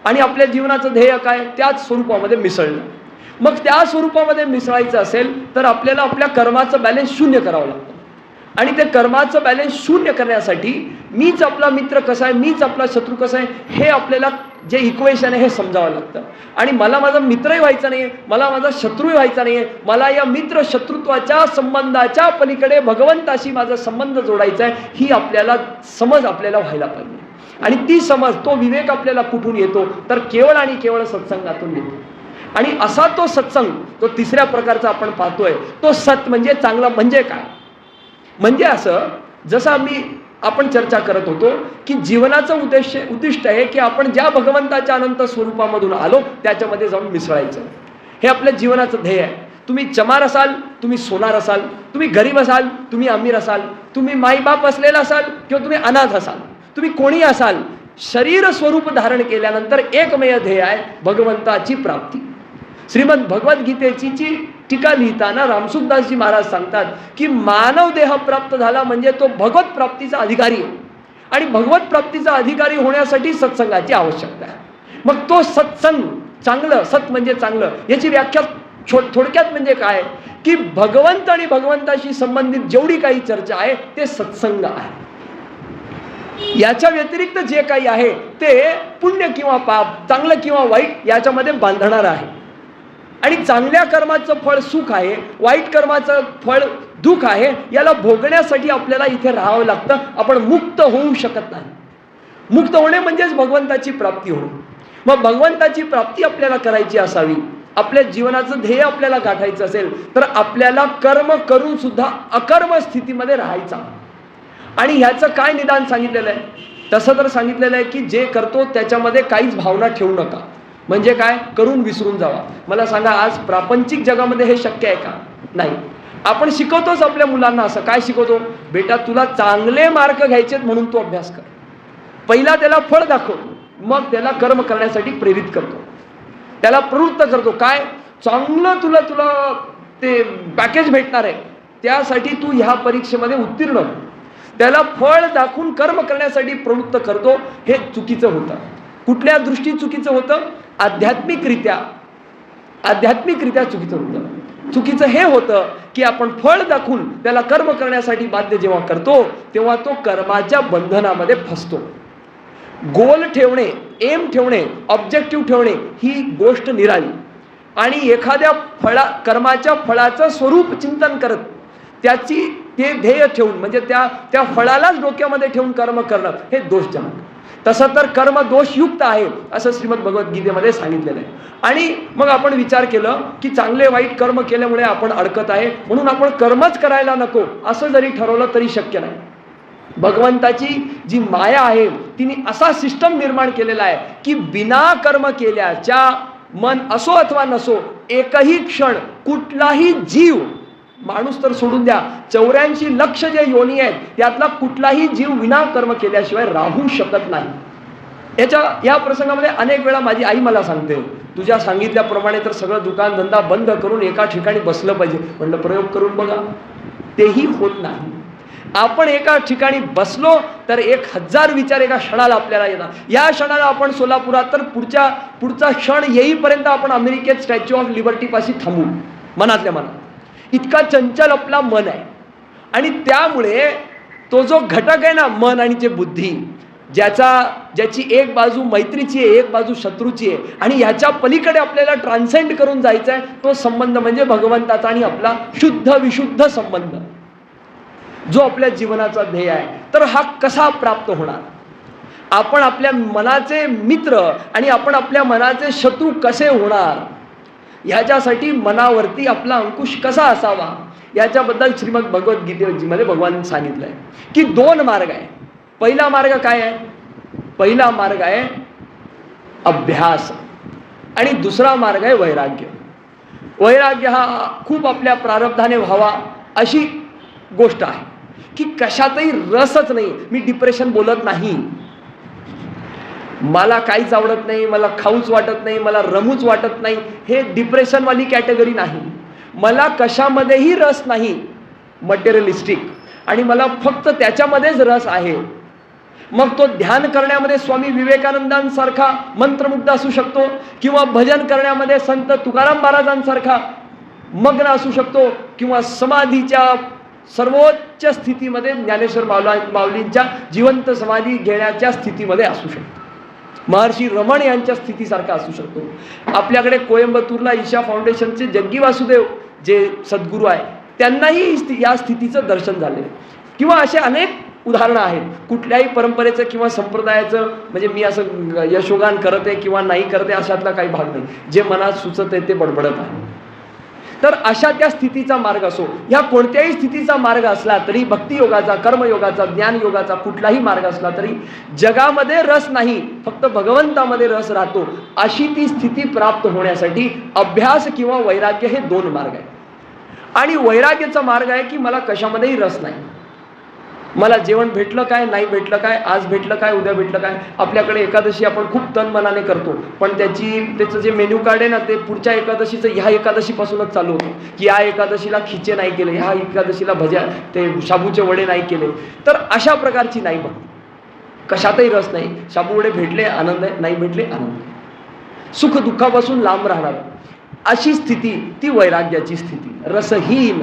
आणि आपल्या जीवनाचं ध्येय काय? त्याच स्वरूपामध्ये मिसळणं. मग त्या स्वरूपामध्ये मिसळायचं असेल तर आपल्याला आपल्या कर्माचं बॅलन्स शून्य करावं लागतं. आणि ते कर्माचं बॅलन्स शून्य करण्यासाठी मीच आपला मित्र कसा आहे, मीच आपला शत्रू कसा आहे, हे आपल्याला जे इक्वेशन आहे हे समजावं लागतं. आणि मला माझा मित्रही व्हायचा नाही आहे, मला माझा शत्रूही व्हायचा नाही आहे. मला या मित्र शत्रुत्वाच्या संबंधाच्या पलीकडे भगवंताशी माझा संबंध जोडायचा आहे, ही आपल्याला समज आपल्याला व्हायला पाहिजे. आणि ती समज, तो विवेक आपल्याला कुठून येतो, तर केवळ आणि केवळ सत्संगातून येतो. आणि असा तो सत्संग, तो तिसऱ्या प्रकारचा आपण पाहतोय, तो सत म्हणजे चांगलं म्हणजे काय. म्हणजे असं, जसं आपण चर्चा करत होतो की जीवनाचं उद्दिष्ट आहे की आपण ज्या भगवंताच्या अनंत स्वरूपामधून आलो त्याच्यामध्ये जाऊन मिसळायचं. हे आपल्या जीवनाचं ध्येय आहे. तुम्ही चमार असाल, तुम्ही सोनार असाल, तुम्ही गरीब असाल, तुम्ही अमीर असाल, तुम्ही माईबाप असलेला असाल किंवा तुम्ही अनाथ असाल, तुम्ही कोणी असाल, शरीर स्वरूप धारण केल्यानंतर एकमेव ध्येय आहे भगवंताची प्राप्ती. श्रीमद भगवद्गीतेची टीका लिहिताना रामसुखदासजी महाराज सांगतात की मानव देह प्राप्त झाला म्हणजे तो भगवत प्राप्तीचा अधिकारी आहे. आणि भगवत प्राप्तीचा अधिकारी होण्यासाठी सत्संगाची आवश्यकता आहे. मग तो सत्संग चांगलं, सत म्हणजे चांगलं, याची व्याख्या थोडक्यात म्हणजे काय की भगवंत आणि भगवंताशी संबंधित जेवढी काही चर्चा आहे ते सत्संग आहे. याच्या व्यतिरिक्त जे काही आहे ते पुण्य किंवा पाप, चांगलं किंवा वाईट याच्यामध्ये बांधणार आहे. आणि चांगल्या कर्माचं फळ सुख आहे, वाईट कर्माचं फळ दुःख आहे. याला भोगण्यासाठी आपल्याला इथे राहावं लागतं. आपण मुक्त होऊ शकत नाही. मुक्त होणे म्हणजेच भगवंताची प्राप्ती होणे. मग भगवंताची प्राप्ती आपल्याला करायची असावी, आपल्या जीवनाचं ध्येय आपल्याला गाठायचं असेल तर आपल्याला कर्म करून सुद्धा अकर्म स्थितीमध्ये राहायचा. आणि ह्याचं काय निदान सांगितलेलं आहे, तसं तर सांगितलेलं आहे की जे करतो त्याच्यामध्ये काहीच भावना ठेवू नका. म्हणजे काय, करून विसरून जावा. मला सांगा, आज प्रापंचिक जगामध्ये हे शक्य आहे का? नाही. आपण शिकवतोच आपल्या मुलांना असं. काय शिकवतो? बेटा तुला चांगले मार्क घ्यायचेत म्हणून तू अभ्यास कर. पहिला त्याला फळ दाखवतो, मग त्याला कर्म करण्यासाठी प्रेरित करतो, त्याला प्रवृत्त करतो. काय चांगलं तुला ते पॅकेज भेटणार आहे, त्यासाठी तू ह्या परीक्षेमध्ये उत्तीर्ण हो. त्याला फळ दाखवून कर्म करण्यासाठी प्रवृत्त करतो. हे चुकीचं होतं. कुठल्या दृष्टी चुकीचं होतं? आध्यात्मिकरित्या चुकीचं होतं. चुकीचं हे होतं की आपण फळ दाखवून त्याला कर्म करण्यासाठी बाध्य जेव्हा करतो तेव्हा तो कर्माच्या बंधनामध्ये फसतो. गोल ठेवणे, एम ठेवणे, ऑब्जेक्टिव्ह ठेवणे ही गोष्ट निराळी. आणि एखाद्या कर्माच्या फळाचं स्वरूप चिंतन करत ते ध्येय ठेवून म्हणजे त्या फळालाच डोक्यामध्ये ठेवून कर्म करणं हे दोषजनक. तसं तर कर्म दोषयुक्त आहे असं श्रीमद भगवद्गीतेमध्ये सांगितलेलं आहे. आणि मग आपण विचार केलं की चांगले वाईट कर्म केल्यामुळे आपण अडकत आहे म्हणून आपण कर्मच करायला नको असं जरी ठरवलं तरी शक्य नाही. भगवंताची जी माया आहे तिने असा सिस्टम निर्माण केलेला आहे की बिना कर्म केल्याच्या मन असो अथवा नसो एकही क्षण कुठलाही जीव, माणूस तर सोडून द्या, 84 लक्ष जे योनी आहेत त्यातला कुठलाही जीव विना कर्म केल्याशिवाय राहू शकत नाही. या प्रसंगामध्ये अनेक वेळा माझी आई मला सांगते, तुझ्या सांगितल्याप्रमाणे तर सगळं दुकान धंदा बंद करून एका ठिकाणी बसलं पाहिजे. म्हणलं प्रयोग करून बघा, तेही होत नाही. आपण एका ठिकाणी बसलो तर 1000 विचार एका क्षणाला आपल्याला येतात. या क्षणाला आपण सोलापुरात, तर पुढचा क्षण येईपर्यंत आपण अमेरिकेत स्टॅच्यू ऑफ लिबर्टी पाशी थांबू मनातल्या मनात. इतका चंचल आपला मन आहे. आणि त्यामुळे तो जो घटक आहे ना, मन आणि जे बुद्धी, ज्याची एक बाजू मैत्रीची आहे, एक बाजू शत्रूची आहे, आणि ह्याच्या पलीकडे आपल्याला ट्रान्सेंड करून जायचं आहे, तो संबंध म्हणजे भगवंताचा आणि आपला शुद्ध विशुद्ध संबंध, जो आपल्या जीवनाचा ध्येय आहे. तर हा कसा प्राप्त होणार? आपण आपल्या मनाचे मित्र आणि आपण आपल्या मनाचे शत्रू कसे होणार? ह्याच्यासाठी मनावरती आपला अंकुश कसा असावा याच्याबद्दल श्रीमद भगवद्गीतेमध्ये भगवान सांगितलंय की 2 मार्ग आहे. पहिला मार्ग काय आहे? पहिला मार्ग आहे अभ्यास आणि दुसरा मार्ग आहे वैराग्य. वैराग्य हा खूप आपल्या प्रारब्धाने व्हावा अशी गोष्ट आहे की कशातही रसच नाही. मी डिप्रेशन बोलत नाही, मला काहीच आवडत नाही, मला खाऊच वाटत नाही, मला रमूच वाटत नाही, हे डिप्रेशनवाली कॅटेगरी नाही. मला कशामध्येही रस नाही मटेरियलिस्टिक, आणि मला फक्त त्याच्यामध्येच रस आहे. मग तो ध्यान करण्यामध्ये स्वामी विवेकानंदांसारखा मंत्रमुग्ध असू शकतो किंवा भजन करण्यामध्ये संत तुकाराम महाराजांसारखा मग्न असू शकतो किंवा समाधीच्या सर्वोच्च स्थितीमध्ये ज्ञानेश्वर माऊलींच्या जिवंत समाधी घेण्याच्या स्थितीमध्ये असू शकतो. महर्षी रमण यांच्या स्थितीसारखा असू शकतो. आपल्याकडे कोयंबतूरला ईशा फाउंडेशनचे जग्गी वासुदेव जे सद्गुरू आहे, त्यांनाही या स्थितीचं दर्शन झाले. किंवा असे अनेक उदाहरणं आहेत. कुठल्याही परंपरेचं किंवा संप्रदायाचं म्हणजे मी असं यशोगान करत आहे किंवा नाही करत आहे अशातला काही भाग नाही. जे मनात सुचत आहे ते बडबडत आहे. तर अशा त्या स्थितीचा मार्ग असो, ह्या कोणत्याही स्थितीचा मार्ग असला तरी, भक्तियोगाचा, कर्मयोगाचा, ज्ञानयोगाचा कुठलाही मार्ग असला तरी जगामध्ये रस नाही, फक्त भगवंतामध्ये रस राहतो. अशी ती स्थिती प्राप्त होण्यासाठी अभ्यास किंवा वैराग्य हे दोन मार्ग आहेत. आणि वैराग्याचा मार्ग आहे की मला कशामध्येही रस नाही. मला जेवण भेटलं काय, नाही भेटलं काय, आज भेटलं काय, उद्या भेटलं काय. आपल्याकडे एकादशी आपण खूप तन मनाने करतो, पण त्याचं जे मेन्यू कार्ड आहे ना, ते पुढच्या एकादशीचं ह्या एकादशीपासूनच चालू होतं की या एकादशीला खिचे नाही केले, ह्या एकादशीला भज्या ते शाबूचे वडे नाही केले. तर अशा प्रकारची नाही बघ, कशातही रस नाही. शाबू वडे भेटले आनंद आहे, नाही भेटले आनंद आहे. सुख दुःखापासून लांब राहणार अशी स्थिती ती वैराग्याची स्थिती. रसहीन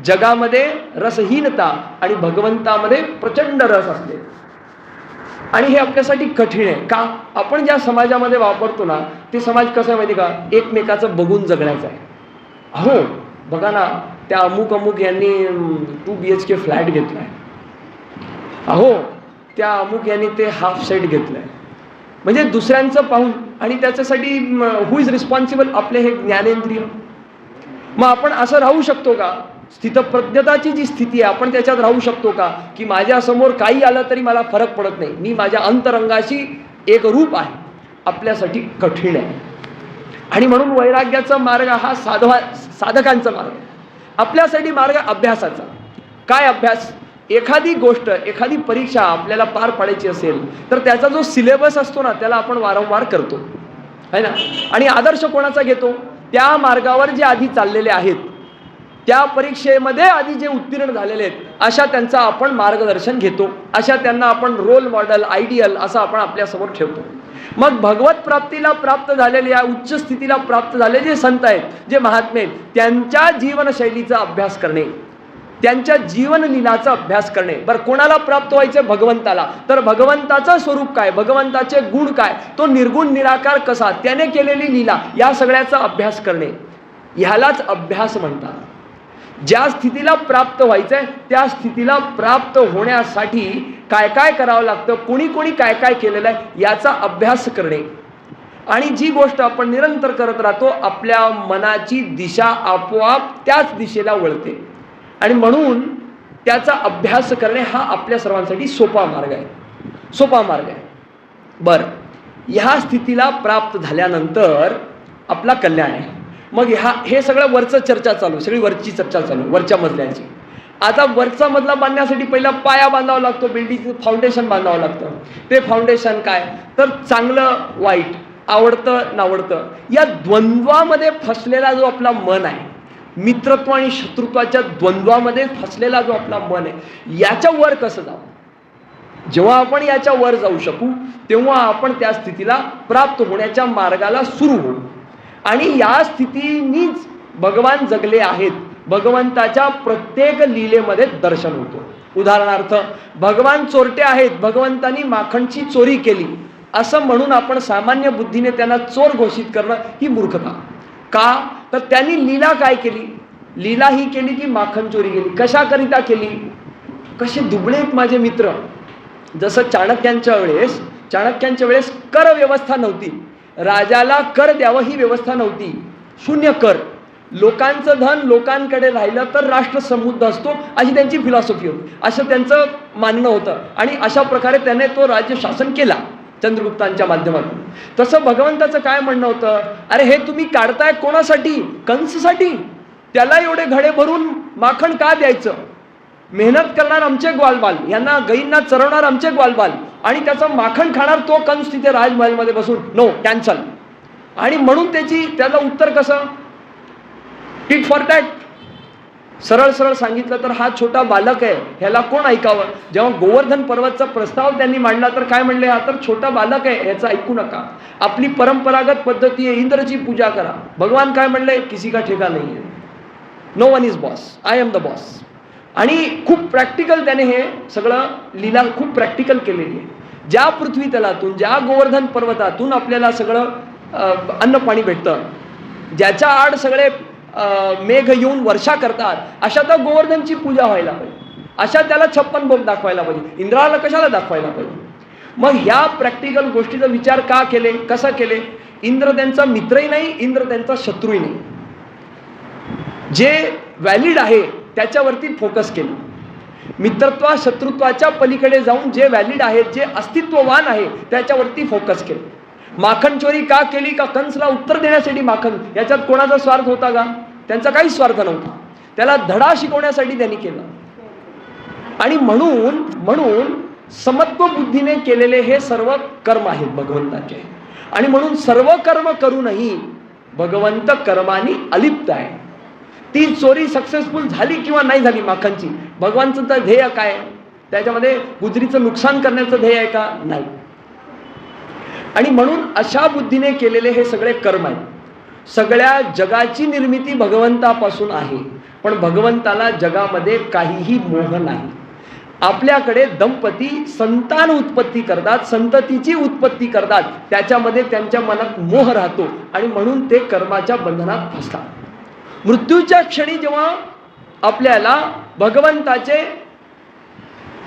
जगामध्ये रसहीनता आणि भगवंतामध्ये प्रचंड रस असते. आणि हे आपल्यासाठी कठीण आहे. का? आपण ज्या समाजामध्ये वापरतो ना, ते समाज कसं आहे माहिती का, एकमेकाचं बघून जगण्याचं आहे. अहो बघा ना, त्या अमुक यांनी 2 BHK फ्लॅट घेतलाय, अहो त्या अमुक यांनी ते हाफ सेट घेतलाय. म्हणजे दुसऱ्यांचं पाहून, आणि त्याच्यासाठी हु इज रिस्पॉन्सिबल? आपले हे ज्ञानेंद्रिय. मग आपण असं राहू शकतो का? स्थितप्रज्ञताची जी स्थिती आहे आपण त्याच्यात राहू शकतो का की माझ्यासमोर काही आलं तरी मला फरक पडत नाही, मी माझ्या अंतरंगाशी एक रूप आहे? आपल्यासाठी कठीण आहे. आणि म्हणून वैराग्याचा मार्ग हा साधकांचा मार्ग. आपल्यासाठी मार्ग अभ्यासाचा. काय अभ्यास? एखादी गोष्ट, एखादी परीक्षा आपल्याला पार पाडायची असेल तर त्याचा जो सिलेबस असतो ना, त्याला आपण वारंवार करतो है ना. आणि आदर्श कोणाचा घेतो? त्या मार्गावर जे आधी चाललेले आहेत, त्या परीक्षेमध्ये आधी जे उत्तीर्ण झालेले आहेत, अशा त्यांचं आपण मार्गदर्शन घेतो. अशा त्यांना आपण रोल मॉडेल, आयडियल असं आपण आपल्यासमोर ठेवतो. मग भगवत प्राप्तीला प्राप्त झालेले, या उच्च स्थितीला प्राप्त झालेले जे संत आहेत, जे महात्मे आहेत, त्यांच्या जीवनशैलीचा अभ्यास करणे, त्यांच्या जीवनलीलाचा अभ्यास करणे. बरं, कोणाला प्राप्त व्हायचं? भगवंताला. तर भगवंताचं स्वरूप काय, भगवंताचे गुण काय, तो निर्गुण निराकार कसा, त्याने केलेली लीला, या सगळ्याचा अभ्यास करणे, ह्यालाच अभ्यास म्हणतात. ज्या स्थितीला प्राप्त व्हायचंय त्या स्थितीला प्राप्त होण्यासाठी काय काय करावं लागतं, कोणी कोणी काय काय केलेलं आहे, याचा अभ्यास करणे. आणि जी गोष्ट आपण निरंतर करत राहतो, आपल्या मनाची दिशा आपोआप त्याच दिशेला वळते. आणि म्हणून त्याचा अभ्यास करणे हा आपल्या सर्वांसाठी सोपा मार्ग आहे, सोपा मार्ग आहे. बरं, ह्या स्थितीला प्राप्त झाल्यानंतर आपला कल्याण आहे. मग हे सगळं वरचं चर्चा चालू, सगळी वरची चर्चा चालू, वरच्या मजल्याची. आता वरचा मजला बांधण्यासाठी पहिला पाया बांधावा लागतो, बिल्डिंगचं फाउंडेशन बांधावं लागतं. ते फाउंडेशन काय? तर चांगलं वाईट, आवडतं नावडतं, या द्वंद्वामध्ये फसलेला जो आपला मन आहे, मित्रत्व आणि शत्रुत्वाच्या द्वंद्वामध्ये फसलेला जो आपला मन आहे, याच्या वर कसं जावं? जेव्हा आपण याच्या वर जाऊ शकू तेव्हा आपण त्या स्थितीला प्राप्त होण्याच्या मार्गाला सुरू होऊ. आणि या स्थितीनीच भगवान जगले आहेत. भगवंताच्या प्रत्येक लीलेमध्ये दर्शन होतो. उदाहरणार्थ, भगवान चोरटे आहेत, भगवंतांनी माखणची चोरी केली असं म्हणून आपण सामान्य बुद्धीने त्यांना चोर घोषित करणं ही मूर्खता. का? तर त्यांनी लीला काय केली? लीला ही केली की माखण चोरी केली. कशाकरिता केली? कसे दुबळे आहेत माझे मित्र. जसं चाणक्यांच्या वेळेस कर व्यवस्था नव्हती, राजाला कर द्यावं ही व्यवस्था नव्हती, शून्य कर, लोकांचं धन लोकांकडे राहिलं तर राष्ट्र समृद्ध असतो, अशी त्यांची फिलॉसॉफी होती, असं त्यांचं मानणं होतं. आणि अशा प्रकारे त्याने तो राज्य शासन केला चंद्रगुप्तांच्या माध्यमातून. तसं भगवंताचं काय म्हणणं होतं? अरे हे तुम्ही काढताय कोणासाठी? कंससाठी. त्याला एवढे घडे भरून माखण का द्यायचं? मेहनत करणार आमचे ग्वालबाल, यांना गाईंना चरवणार आमचे ग्वालबाल, आणि त्याचं माखण खाणार तो कंस तिथे राजमहलमध्ये बसून. No, cancel. आणि म्हणून त्याला उत्तर कसं? Tit for tat. सरळ सरळ सांगितलं तर हा छोटा बालक आहे, ह्याला कोण ऐकावं? जेव्हा गोवर्धन पर्वतचा प्रस्ताव त्यांनी मांडला तर काय म्हणले? हा तर छोटा बालक आहे, ह्याचं ऐकू नका, आपली परंपरागत पद्धती आहे, इंद्रची पूजा करा. भगवान काय म्हणले? किसी का ठेका नाही आहे, no one is boss, I am the boss. आणि खूप प्रॅक्टिकल त्याने हे सगळं लीला खूप प्रॅक्टिकल केलेली आहे. ज्या पृथ्वी तलातून, ज्या गोवर्धन पर्वतातून आपल्याला सगळं अन्न पाणी भेटतं, ज्याच्या आड सगळे मेघ येऊन वर्षा करतात, अशा त्या गोवर्धनची पूजा व्हायला पाहिजे, अशा त्याला 56 भोग दाखवायला पाहिजे. इंद्राला कशाला दाखवायला पाहिजे? मग ह्या प्रॅक्टिकल गोष्टीचा विचार का केले, कसं केले? इंद्र त्यांचा मित्रही नाही, इंद्र त्यांचा शत्रूही नाही. जे व्हॅलिड आहे त्याच्यावरती फोकस केलं. मित्रत्वा शत्रुत्वाच्या पलीकडे जाऊन जे व्हॅलिड आहे, जे अस्तित्ववान आहे त्याच्यावरती फोकस केलं. माखन चोरी का केली? का कंसला उत्तर देण्यासाठी माखन, याच्यात कोणाचा स्वार्थ होता का? त्यांचा काहीच स्वार्थ नव्हता. त्याला धडा शिकवण्यासाठी त्यांनी केलं. आणि म्हणून समत्व बुद्धीने केलेले हे सर्व कर्म आहेत भगवंताचे. आणि म्हणून सर्व कर्म करूनही भगवंत कर्मानी अलिप्त आहे. ती चोरी सक्सेसफुल झाली किंवा नाही झाली माखनची, भगवानचं ध्येय काय? त्याच्यामध्ये गुजरीचं नुकसान करण्याचं ध्येय आहे का? नाही. आणि म्हणून अशा बुद्धीने केलेले हे सगळे कर्म आहेत. सगळ्या जगाची निर्मिती भगवंतापासून आहे, पण भगवंताला जगामध्ये काहीही मोह नाही. आपल्याकडे दंपती संतान उत्पत्ती करतात, संततीची उत्पत्ती करतात, त्याच्यामध्ये त्यांच्या मनात मोह राहतो आणि म्हणून ते कर्माच्या बंधनात फसतात. मृत्यूच्या क्षणी जेव्हा आपल्याला भगवंताचे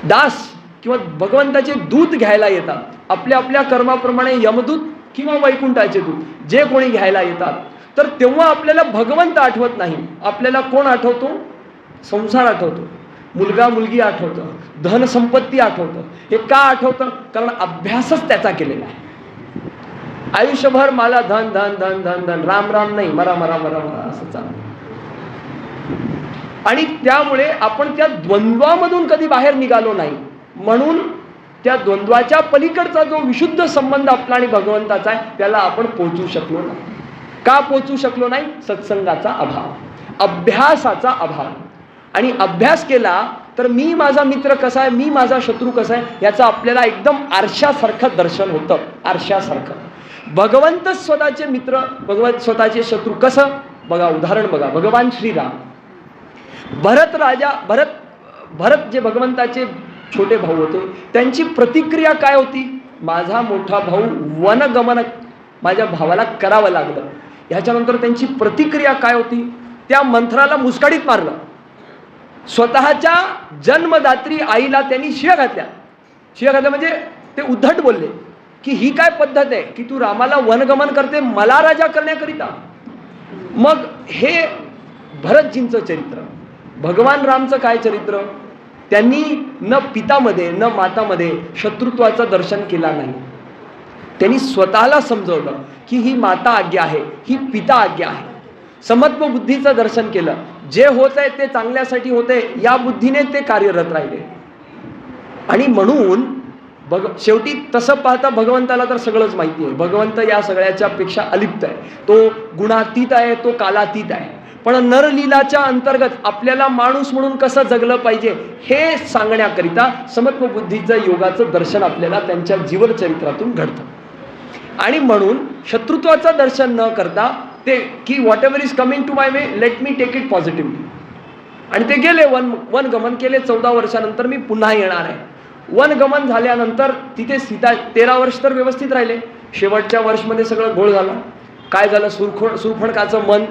दास किंवा भगवंताचे दूत घ्यायला येतात, आपल्या आपल्या कर्माप्रमाणे यमदूत किंवा वैकुंठाचे दूत जे कोणी घ्यायला येतात, तर तेव्हा आपल्याला भगवंत आठवत नाही. आपल्याला कोण आठवतो? संसार आठवतो, मुलगा मुलगी आठवतं, धन संपत्ती आठवतं. हे का आठवतं? कारण अभ्यासच त्याचा केलेला आहे. आयुष्यभर मला धन धन धन धन धन, राम राम नाही, मरा मरा मरा मरा असं चालतं. आणि त्यामुळे आपण त्या द्वंद्वामधून कधी बाहेर निघालो नाही. म्हणून त्या द्वंद्वाच्या पलीकडचा जो विशुद्ध संबंध आपला आणि भगवंताचा आहे, त्याला आपण पोहोचू शकलो नाही. का पोहोचू शकलो नाही? सत्संगाचा अभाव, अभ्यासाचा अभाव. आणि अभ्यास केला तर मी माझा मित्र कसा आहे, मी माझा शत्रू कसा आहे, याचं आपल्याला एकदम आरशासारखं दर्शन होतं. आरशासारखं भगवंत स्वतःचे मित्र, भगवंत स्वतःचे शत्रू. कसं? बघा, उदाहरण बघा. भगवान श्रीराम, भरत जे भगवंताचे छोटे भाऊ होते, त्यांची प्रतिक्रिया काय होती? माझा मोठा भाऊ वनगमन माझ्या भावाला करावं लागलं. ह्याच्यानंतर त्यांची प्रतिक्रिया काय होती? त्या मंथराला मुस्काडीत मारलं. स्वतःच्या जन्मदात्री आईला त्यांनी शिव्या घातल्या. शिव्या घातल्या म्हणजे ते उद्धट बोलले की ही काय पद्धत आहे की तू रामाला वनगमन करते मला राजा करण्याकरिता. मग हे भरतजींचं चरित्र. भगवान रामचं काय चरित्र? त्यांनी न पितामध्ये न मातामध्ये शत्रुत्वाचं दर्शन केला नाही. त्यांनी स्वतःला समजवलं की ही माता आज्ञा आहे, ही पिता आज्ञा आहे. समत्व बुद्धीचं दर्शन केलं. जे होत आहे ते चांगल्यासाठी होते या बुद्धीने ते कार्यरत राहिले. आणि म्हणून शेवटी तसं पाहता भगवंताला तर सगळंच माहिती आहे. भगवंत या सगळ्याच्या पेक्षा अलिप्त आहे. तो गुणातीत आहे, तो कालातीत आहे. पण नरलीलाच्या अंतर्गत आपल्याला माणूस म्हणून कसं जगलं पाहिजे हे सांगण्याकरिता समत्व बुद्धीचं योगाचं दर्शन आपल्याला त्यांच्या जीवनचरित्रातून घडतं. आणि म्हणून शत्रुत्वाचं दर्शन न करता ते की whatever is coming to my way let me take it positively. आणि ते गेले, वनगमन केले. 14 वर्षानंतर मी पुन्हा येणार आहे. वनगमन झाल्यानंतर तिथे सीता 13 वर्ष तर व्यवस्थित राहिले. शेवटच्या वर्षमध्ये सगळं घोळ झाला. काय झालं? सुरफणकाचं मन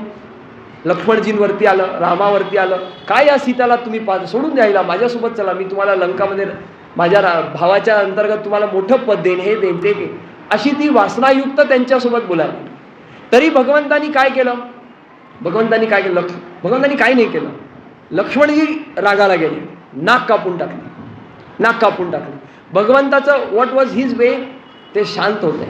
लक्ष्मणजींवरती आलं, रामावरती आलं. काय या सीताला तुम्ही सोडून द्यायला, माझ्यासोबत चला, मी तुम्हाला लंकामध्ये माझ्या भावाच्या अंतर्गत तुम्हाला मोठं पद देईन, हे देईन, ते देईन, अशी ती वासनायुक्त त्यांच्यासोबत बोलायला. तरी भगवंतानी काय केलं? भगवंतानी काय नाही केलं. लक्ष्मणजी रागाला गेले, नाक कापून टाकले. भगवंताचं व्हॉट वॉज हिज वे? ते शांत होते.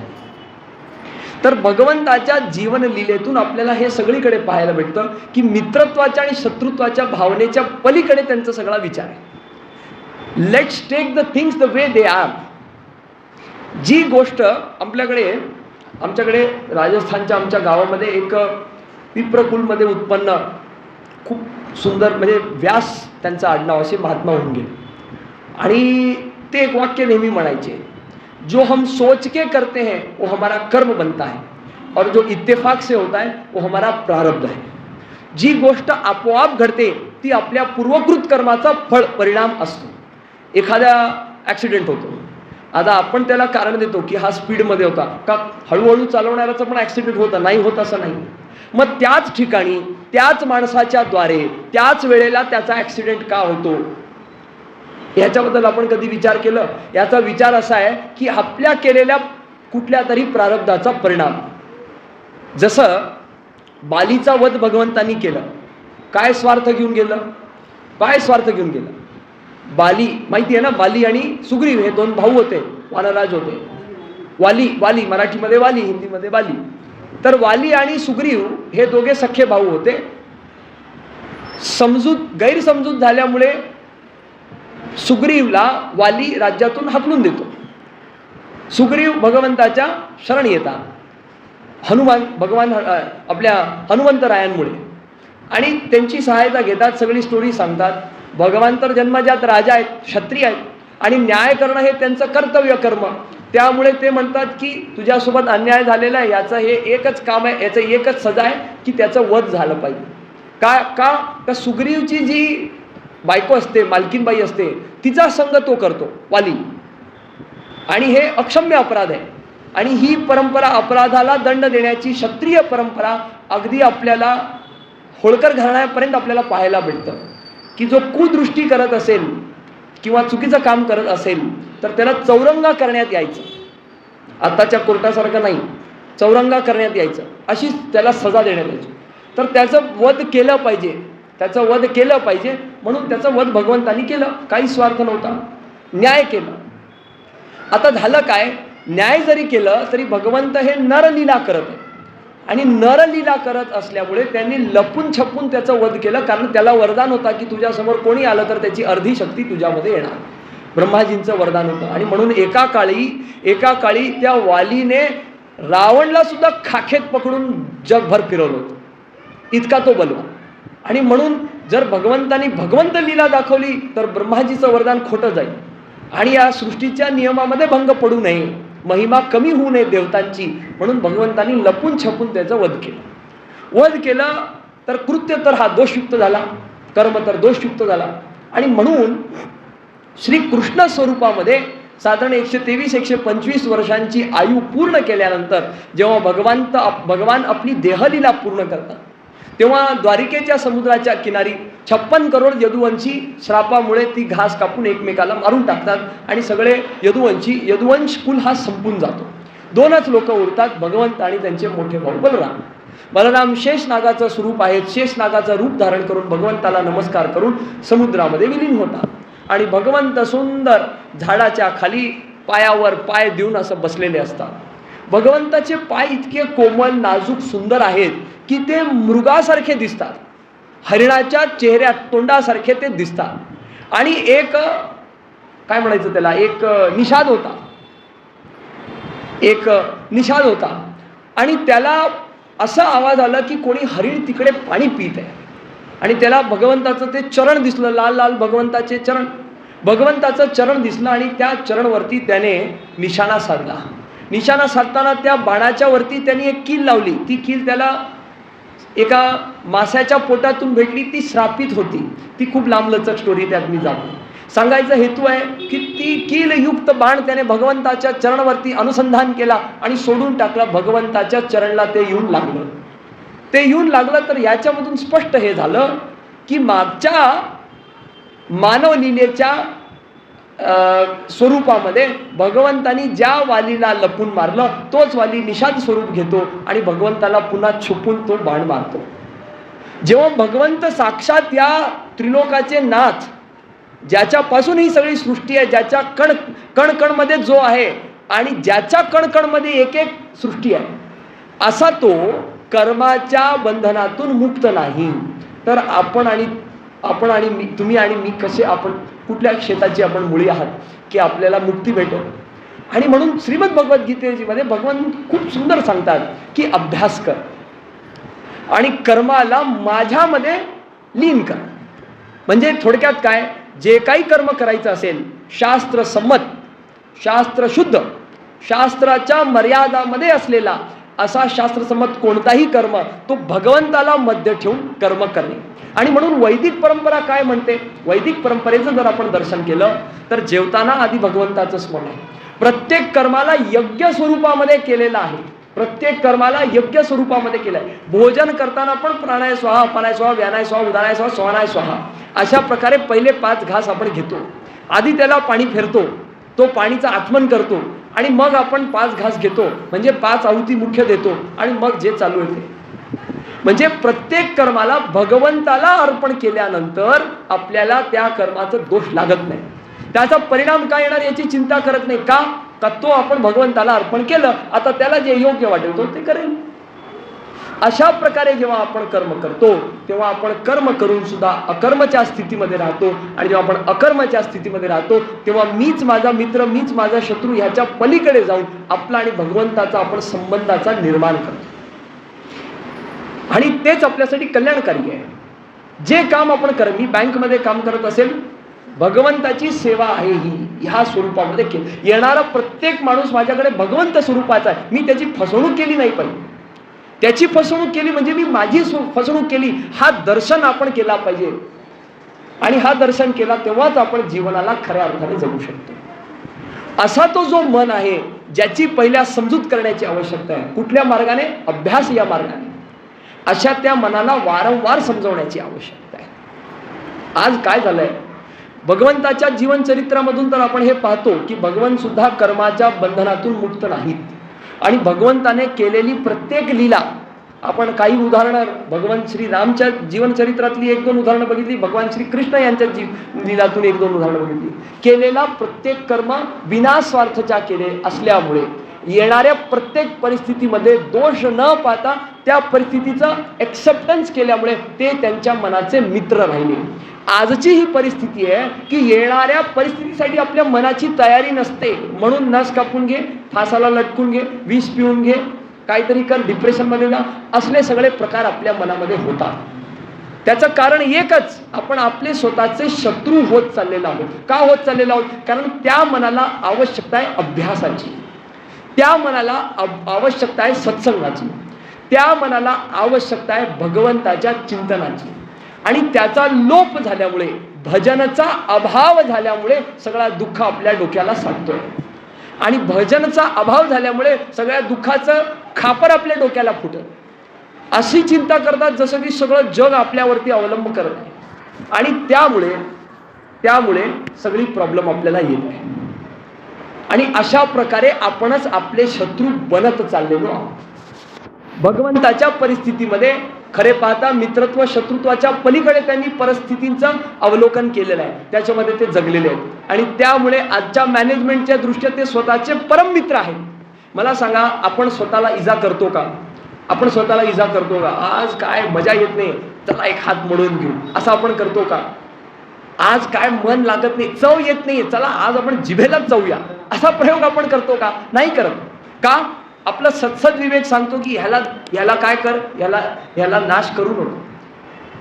तर भगवंताच्या जीवन लीलेतून आपल्याला हे सगळीकडे पाहायला भेटतं की मित्रत्वाच्या आणि शत्रुत्वाच्या भावनेच्या पलीकडे त्यांचा सगळा विचार आहे. Let's take the things the way they are. जी गोष्ट आमच्याकडे राजस्थानच्या आमच्या गावामध्ये एक विप्रकुलमध्ये उत्पन्न खूप सुंदर, म्हणजे व्यास त्यांचं आडनाव, असे महात्मा होऊन गेले. आणि ते एक वाक्य नेहमी म्हणायचे, जो हम सोच के करते हैं वो हमारा कर्म बनता है और जो इत्तेफाक से होता है वो हमारा प्रारब्ध है. जी गोष्ट आपोआप घडते ती आपल्या पूर्वकृत कर्माचा फळ परिणाम असतो. एखादा ॲक्सिडेंट होतो, आता आपण त्याला कारण देतो की हा स्पीडमध्ये होता, का हळूहळू चालवणाऱ्याचा पण ॲक्सिडेंट होता, नाही होत असं नाही. मग त्याच ठिकाणी त्याच माणसाच्या द्वारे त्याच वेळेला त्याचा ॲक्सिडेंट का होतो, ह्याच्याबद्दल आपण कधी विचार केलं? याचा विचार असा आहे की आपल्या केलेल्या कुठल्या तरी प्रारब्धाचा परिणाम. जसं बालीचा वध भगवंतांनी केलं, काय स्वार्थ घेऊन गेलं? काय स्वार्थ घेऊन गेलं? बाली माहिती आहे ना, बाली आणि सुग्रीव हे दोन भाऊ होते, वानराज होते. वाली मराठीमध्ये वाली, हिंदीमध्ये बाली. तर वाली आणि सुग्रीव हे दोघे सख्खे भाऊ होते. गैरसमजूत झाल्यामुळे सुग्रीवला वाली राज्यातून हाकलून देतो. सुग्रीव भगवंताच्या शरण येतात, भगवान आपल्या हनुमंतरायांमुळे, आणि त्यांची सहायता घेतात, सगळी स्टोरी सांगतात. भगवान तर जन्मजात राजा आहेत, क्षत्रिय आहेत, आणि न्याय करणं हे त्यांचं कर्तव्य कर्म. त्यामुळे ते म्हणतात की तुझ्यासोबत अन्याय झालेला आहे, याचं हे एकच काम आहे, याचं एकच सजा आहे की त्याचं वध झालं पाहिजे. का सुग्रीवची जी बायको असते, मालकीनबाई असते, तिचा संग तो करतो वाली, आणि हे अक्षम्य अपराध आहे. आणि ही परंपरा, अपराधाला दंड देण्याची क्षत्रिय परंपरा अगदी आपल्याला होळकर घराण्यापर्यंत आपल्याला पाहायला भेटतं की जो कुदृष्टी करत असेल किंवा चुकीचं काम करत असेल तर त्याला चौरंगा करण्यात यायचं. आताच्या कोर्टासारखं नाही, चौरंगा करण्यात यायचं, अशीच त्याला सजा देण्यात यायची. तर त्याचं वध केलं पाहिजे, म्हणून त्याचं वध भगवंतांनी केलं. काही स्वार्थ नव्हता, न्याय केलं. आता झालं काय, न्याय जरी केलं तरी भगवंत हे नरलीला करत आहे, आणि नरलीला करत असल्यामुळे त्यांनी लपून छपून त्याचं वध केलं. कारण त्याला वरदान होता की तुझ्यासमोर कोणी आलं तर त्याची अर्धी शक्ती तुझ्यामध्ये येणार, ब्रह्माजींचं वरदान होतं. आणि म्हणून एका काळी त्या वालीने रावणला सुद्धा खाखेत पकडून जगभर फिरवलं होतं, इतका तो बलवान. आणि म्हणून जर भगवंतांनी भगवंत लीला दाखवली तर ब्रह्माजीचं वरदान खोटं जाईल, आणि या सृष्टीच्या नियमामध्ये भंग पडू नये, महिमा कमी होऊ नये देवतांची, म्हणून भगवंतांनी लपून छपून त्याचं वध केलं. तर कृत्य तर हा दोषयुक्त झाला, कर्म तर दोषयुक्त झाला. आणि म्हणून श्रीकृष्ण स्वरूपामध्ये साधारण 123-125 वर्षांची आयु पूर्ण केल्यानंतर जेव्हा भगवान आपली देहलीला पूर्ण करतात, तेव्हा द्वारिकेच्या समुद्राच्या किनारी 56 करोड यदुवंशी श्रापामुळे ती घास कापून एकमेकाला मारून टाकतात, आणि सगळे यदुवंश कुल हा संपून जातो. 2च लोक उरतात, भगवंत आणि त्यांचे मोठे भाऊ बलराम शेषनागाचं स्वरूप आहेत. शेषनागाचं रूप धारण करून भगवंताला नमस्कार करून समुद्रामध्ये विलीन होतात. आणि भगवंत सुंदर झाडाच्या खाली पायावर पाय देऊन असं बसलेले असतात. भगवंताचे पाय इतके कोमल, नाजूक, सुंदर आहेत की ते मृगासारखे दिसतात, हरिणाच्या चेहऱ्यात तोंडासारखे ते दिसतात. आणि एक काय म्हणायचं त्याला, एक निषाद होता, आणि त्याला असा आवाज आला की कोणी हरिण तिकडे पाणी पित आहे. आणि त्याला भगवंताचं ते चरण दिसलं, लाल लाल भगवंताचं चरण दिसलं, आणि त्या चरणवरती त्याने निशाणा साधला. निशाणा साधताना त्या बाणाच्या वरती त्यांनी एक कील लावली. ती कील त्याला एका माशाच्या पोटातून भेटली, ती श्रापित होती. ती खूप लांबलचक स्टोरी, त्यात मी जातो. सांगायचा हेतू आहे की ती कीलयुक्त बाण त्याने भगवंताच्या चरणवरती अनुसंधान केला आणि सोडून टाकला. भगवंताच्या चरणला ते येऊन लागलं. तर याच्यामधून स्पष्ट हे झालं की मागच्या मानव लीलेच्या स्वरूपामध्ये भगवंतानी ज्या वालीला लपून मारलं तोच वाली निषाद स्वरूप घेतो आणि भगवंताला पुन्हा छुपून तो बाण मारतो. जेव्हा भगवंत साक्षात या त्रिलोकाचे नाथ, ज्याच्यापासून ही सगळी सृष्टी आहे, ज्याच्या कण मध्ये जो आहे आणि ज्याच्या कण मध्ये एक एक सृष्टी आहे, असा तो कर्माच्या बंधनातून मुक्त नाही. तर आपण आणि मी, तुम्ही आणि मी कसे, आपण कुठल्या क्षेत्राची आपण मुळी आहात की आपल्याला मुक्ती भेटेल. आणि म्हणून श्रीमद भगवद्गीतेमध्ये भगवान खूप सुंदर सांगतात की अभ्यास कर आणि कर्माला माझ्यामध्ये लीन कर. म्हणजे थोडक्यात काय, जे काही कर्म करायचं असेल शास्त्र संमत, शास्त्र शुद्ध, शास्त्राच्या मर्यादामध्ये असलेला असा शास्त्रसंमत कोणताही कर्म तो भगवंताला मध्य ठेवून कर्म करणे. आणि म्हणून वैदिक परंपरा काय म्हणते, वैदिक परंपरेचं जर आपण दर्शन केलं तर जेवताना आधी भगवंताचं स्मरण आहे. प्रत्येक कर्माला यज्ञ स्वरूपामध्ये केलेलं आहे, प्रत्येक कर्माला यज्ञ स्वरूपामध्ये केलंय. भोजन करताना पण प्राणाय स्वाहा, अपानाय स्वाहा, व्यानाय स्वाहा, उदानाय स्वाहा, स्वानाय स्वाहा अशा प्रकारे पहिले 5 घास आपण घेतो. आधी त्याला पाणी फिरतो, तो पाणीचं आचमन करतो आणि मग आपण 5 घास घेतो, म्हणजे 5 आहुती मुख्य देतो आणि मग जे चालू आहे ते. म्हणजे प्रत्येक कर्माला भगवंताला अर्पण केल्यानंतर आपल्याला त्या कर्माचा दोष लागत नाही, त्याचा परिणाम काय येणार याची चिंता करत नाही. का तर तो आपण भगवंताला अर्पण केलं, आता त्याला जे योग्य वाटेल तो ते करेल. अशा प्रकारे जेव्हा आपण कर्म करतो तेव्हा आपण कर्म करून सुद्धा अकर्मच्या स्थितीमध्ये राहतो. आणि जेव्हा आपण अकर्मच्या स्थितीमध्ये राहतो तेव्हा मीच माझा मित्र, मीच माझा शत्रू ह्याच्या पलीकडे जाऊन आपला आणि भगवंताचा आपण संबंधाचा निर्माण करतो. आणि तेच आपल्यासाठी कल्याणकारी आहे. जे काम आपण कर, मी बँकमध्ये काम करत असेल, भगवंताची सेवा आहे ही, ह्या स्वरूपामध्ये केली. येणारा प्रत्येक माणूस माझ्याकडे भगवंत स्वरूपाचा आहे, मी त्याची फसवणूक केली नाही पाहिजे. त्याची फसवणूक केली म्हणजे मी माझी फसवणूक केली, हा दर्शन आपण केला पाहिजे. आणि हा दर्शन केला तेव्हाच आपण जीवनाला खऱ्या अर्थाने जगू शकतो. असा तो जो मन आहे ज्याची पहिल्या समजूत करण्याची आवश्यकता आहे. कुठल्या मार्गाने? अभ्यास या मार्गाने. अशा त्या मनाला वारंवार समजवण्याची आवश्यकता आहे. आज काय झालंय, भगवंताच्या जीवन चरित्रामधून तर आपण हे पाहतो की भगवंत सुद्धा कर्माच्या बंधनातून मुक्त नाहीत. आणि भगवंताने केलेली प्रत्येक लीला, आपण काही उदाहरणं भगवान श्री रामच्या जीवन चरित्रातली 1-2 उदाहरणं बघितली, भगवान श्री कृष्ण यांच्या लीलातून 1-2 उदाहरणं बघितली. केलेला प्रत्येक कर्म विनास्वार्थच्या केले असल्यामुळे येणाऱ्या प्रत्येक परिस्थितीमध्ये दोष न पाहता त्या परिस्थितीचं एक्सेप्टन्स केल्यामुळे ते त्यांच्या मनाचे मित्र राहिले. आजची ही परिस्थिती आहे की येणाऱ्या परिस्थितीसाठी आपल्या मनाची तयारी नसते, म्हणून नस कापून घे, फासाला लटकून घे, विष पिऊन घे, काहीतरी कर, डिप्रेशनमध्ये जा, असले सगळे प्रकार आपल्या मनामध्ये होतात. त्याचं कारण एकच, आपण आपले स्वतःचे शत्रू होत चाललेलो आहोत. का होत चाललेलो आहोत? कारण त्या मनाला आवश्यकता आहे अभ्यासाची, त्या मनाला आवश्यकता आहे सत्संगाची, त्या मनाला आवश्यकता आहे भगवंताच्या चिंतनाची. आणि त्याचा लोप झाल्यामुळे, भजनाचा अभाव झाल्यामुळे सगळा दुःख आपल्या डोक्याला साधतोय. आणि भजनाचा अभाव झाल्यामुळे सगळ्या दुःखाचं खापर आपल्या डोक्याला फुटत. अशी चिंता करतात जसं की सगळं जग आपल्यावरती अवलंब करत आहे. आणि त्यामुळे सगळी प्रॉब्लेम आपल्याला येत आहे. आणि अशा प्रकारे आपणच आपले शत्रू बनत चाललेलो आहोत. भगवंताच्या परिस्थितीमध्ये खरे पाहता मित्रत्व शत्रुत्वाच्या पलीकडे त्यांनी परिस्थितींचं अवलोकन केलेलं आहे, त्याच्यामध्ये ते जगलेले आहेत. आणि त्यामुळे आजच्या मॅनेजमेंटच्या दृष्ट्या ते स्वतःचे परम मित्र आहेत. मला सांगा, आपण स्वतःला इजा करतो का? आपण स्वतःला इजा करतो का? आज काय मजा येत नाही, चला एक हात मोडून घेऊ, असं आपण करतो का? आज काय मन लागत नाही, चव येत नाही, चला आज आपण जिभेलाच जाऊया, असा प्रयोग आपण करतो का? नाही करत. का? आपला सत्सद विवेक सांगतो की ह्याला काय कर, ह्याला नाश करू नको,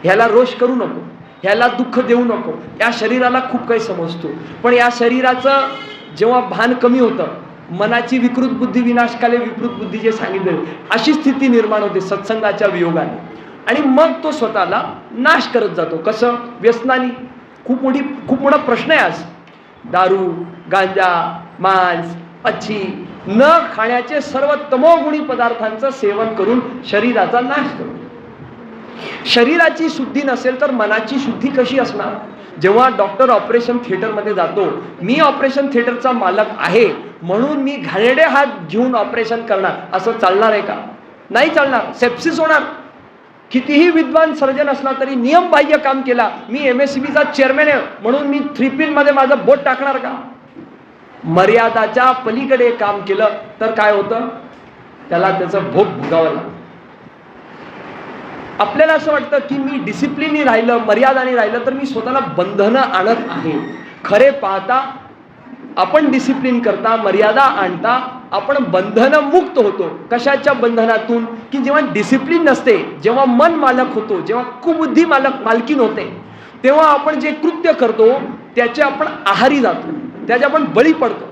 ह्याला रोष करू नको, ह्याला दुःख देऊ नको. या शरीराला खूप काही समजतो, पण या शरीराचं जेव्हा भान कमी होतं, मनाची विकृत बुद्धी विनाशकाले विकृत बुद्धी जे सांगितले, अशी स्थिती निर्माण होते सत्संगाच्या वियोगाने. आणि मग तो स्वतःला नाश करत जातो. कसं? व्यसनानी. खूप मोठा प्रश्न आहे आज. दारू, गांजा, मांस, मच्छी न खाण्याचे सर्व तमोगुणी पदार्थांचं सेवन करून शरीराचा नाश करतो. शरीराची शुद्धी नसेल तर मनाची शुद्धी कशी असणार? जेव्हा डॉक्टर ऑपरेशन थिएटरमध्ये जातो, मी ऑपरेशन थिएटरचा मालक आहे म्हणून मी घाणेरडे हात घेऊन ऑपरेशन करणार, असं चालणार आहे का? नाही चालणार. सेप्सिस होणार. कितीही विद्वान सर्जन असला तरी नियमबाह्य काम केला, मी MSCBचा चेअरमॅन आहे म्हणून मी 3 पिन मध्ये माझं बोट टाकणार का? मर्यादाच्या पलीकडे काम केलं तर काय होतं? त्याला त्याचं भोग भोगावं लागतं. आपल्याला असं वाटतं की मी डिसिप्लिननी राहिलं, मर्यादाने राहिलं तर मी स्वतःला बंधनं आणत आहे. खरे पाहता आपण डिसिप्लिन करता, मर्यादा आणता, आपण बंधनं मुक्त होतो. कशाच्या बंधनातून? की जेव्हा डिसिप्लिन नसते, जेव्हा मन मालक होतो, जेव्हा कुबुद्धी मालकीन होते, तेव्हा आपण जे कृत्य करतो त्याचे आपण आहारी जातो, त्याचे आपण बळी पडतो.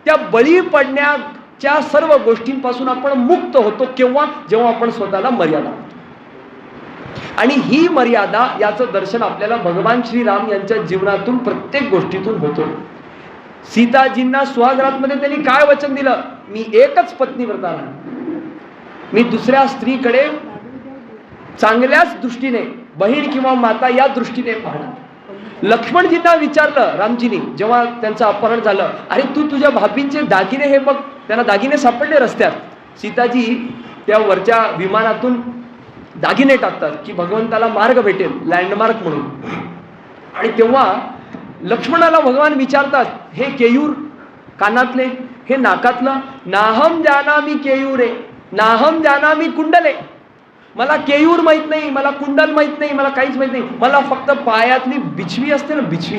त्या बळी पडण्याची मर्यादेच्या सर्व गोष्टींपासून आपण मुक्त होतो केव्हा? जेव्हा आपण स्वतःला मर्यादा आणतो. आणि ही मर्यादा, याचं दर्शन आपल्याला भगवान श्रीराम यांच्या जीवनातून प्रत्येक गोष्टीतून होतो. सीताजींना सुहागरातमध्ये त्यांनी काय वचन दिलं? मी एकच पत्नीव्रता राहणार, मी दुसऱ्या स्त्रीकडे चांगल्याच दृष्टीने, बहीण किंवा माता या दृष्टीने पाहणार. लक्ष्मणजींना विचारलं रामजींनी, जेव्हा त्यांचं अपहरण झालं, अरे तू तुझ्या भाभींचे दागिने हे बघ, त्यांना दागिने सापडले रस्त्यात. सीताजी त्या वरच्या विमानातून दागिने टाकतात की भगवंताला मार्ग भेटेल, लँडमार्क म्हणून. आणि तेव्हा लक्ष्मणाला भगवान विचारतात, हे केयूर कानातले, हे नाकातलं, नाहम जानामी केयूरे नाहम जानामी कुंडले, मला केयूर माहित नाही, मला कुंडल माहित नाही, मला काहीच माहित नाही, मला फक्त पायातली बिछवी असते ना, बिछवी,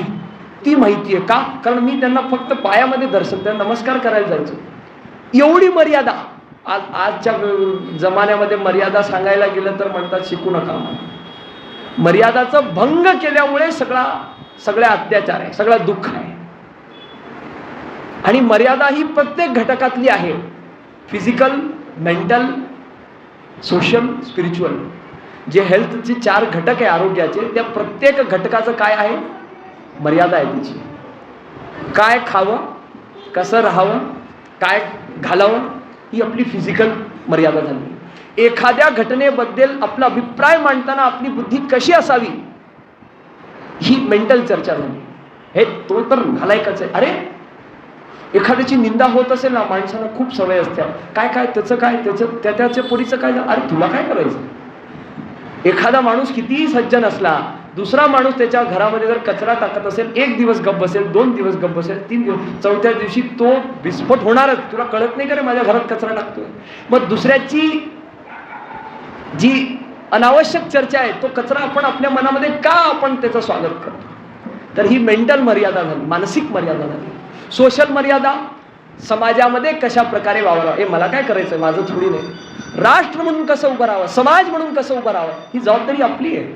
ती माहिती आहे. का? कारण मी त्यांना फक्त पायामध्ये दर्शन, त्यांना नमस्कार करायला जायचो. एवढी मर्यादा. आजच्या जमान्यामध्ये मर्यादा सांगायला गेलं तर म्हणतात शिकू नका. मर्यादाचं भंग केल्यामुळे सगळ्या अत्याचार आहे, सगळं दुःख आहे. आणि मर्यादा ही प्रत्येक घटकातली आहे, फिजिकल, मेंटल, सोशल, स्पिरिच्युअल. जे हेल्थचे 4 घटक आहे आरोग्याचे, त्या प्रत्येक घटकाचं काय आहे? मर्यादा आहे तिची. काय खावं, कसं राहावं, काय घालावं, ही आपली फिजिकल मर्यादा झाली. एखाद्या घटनेबद्दल आपला अभिप्राय मांडताना आपली बुद्धी कशी असावी, ही मेंटल चर्चा झाली. हे तो तर घालायकच आहे. अरे एखाद्याची निंदा होत असेल ना, माणसाला खूप सवय असते, काय काय त्याचं काय, त्याच्या पोरीचं काय, अरे तुला काय करायचं. एखादा माणूस कितीही सज्जन असला, दुसरा माणूस त्याच्या घरामध्ये जर कचरा टाकत असेल, 1 दिवस गप्प बसेल, 2 दिवस गप्प बसेल, 3 दिवस, 4थ्या दिवशी तो विस्फोट होणारच. तुला कळत नाही का रे माझ्या घरात कचरा टाकतोय. मग दुसऱ्याची जी अनावश्यक चर्चा आहे, तो कचरा आपण आपल्या मनामध्ये का आपण त्याचं स्वागत करतो? तर ही मेंटल मर्यादा झाली, मानसिक मर्यादा झाली. सोशल मर्यादा, समाजामध्ये कशा प्रकारे वावरावं, हे मला काय करायचं, माझं थोडी नाही. राष्ट्र म्हणून कसं उभं राहावं, समाज म्हणून कसं उभं राहावं, ही जबाबदारी आपली आहे.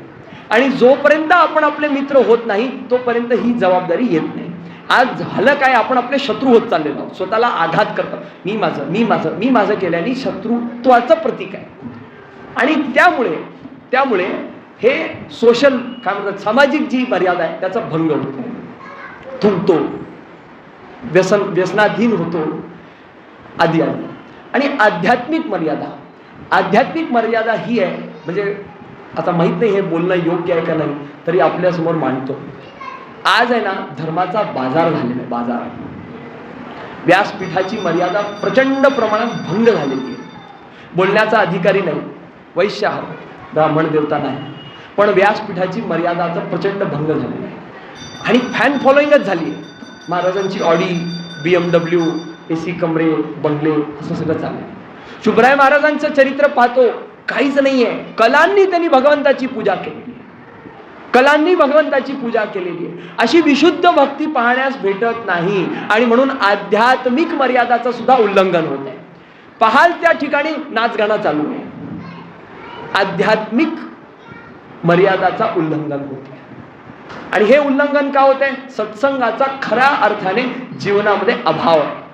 आणि जोपर्यंत आपण आपले मित्र होत नाही, तोपर्यंत ही जबाबदारी येत नाही. आज झालं काय, आपण आपले शत्रू होत चाललेलो आहोत, स्वतःला आघात करतो. मी माझं केल्याने शत्रुत्वाचं प्रतीक आहे. आणि त्यामुळे हे सोशल काय म्हणतात, सामाजिक जी मर्यादा आहे त्याचा भंग होतो, थुंकतो, व्यसनाधीन होतो, आदी. आणि आध्यात्मिक मर्यादा ही आहे, म्हणजे आता माहित नाही हे बोलणं योग्य आहे का नाही, तरी आपल्या समोर मांडतो. आज आहे ना, धर्माचा बाजार झालेला आहे, बाजार. व्यासपीठाची मर्यादा प्रचंड प्रमाणात भंग झालेली आहे. बोलण्याचा अधिकारी नाही, वैश्य आहात, ब्राह्मण देवता नाही, पण व्यासपीठाची मर्यादाचा प्रचंड भंग झालेला आहे. आणि फॅन फॉलोईंगच झाली आहे. महाराजांची ऑडी, BMW, AC कमरे, बंगले, असं सगळं चाललंय. शुभराय महाराजांचं चरित्र पाहतो, काहीच नाहीये. कलांनी त्यांनी भगवंताची पूजा केलेली आहे. अशी विशुद्ध भक्ती पाहण्यास भेटत नाही. आणि म्हणून आध्यात्मिक मर्यादाचं सुद्धा उल्लंघन होत आहे. पाहाल त्या ठिकाणी नाचगाणं चालू आहे, आध्यात्मिक मर्यादाचा उल्लंघन होत आहे. आणि हे उल्लंघन का होत आहे? सत्संगाचा खऱ्या अर्थाने जीवनामध्ये अभाव आहे.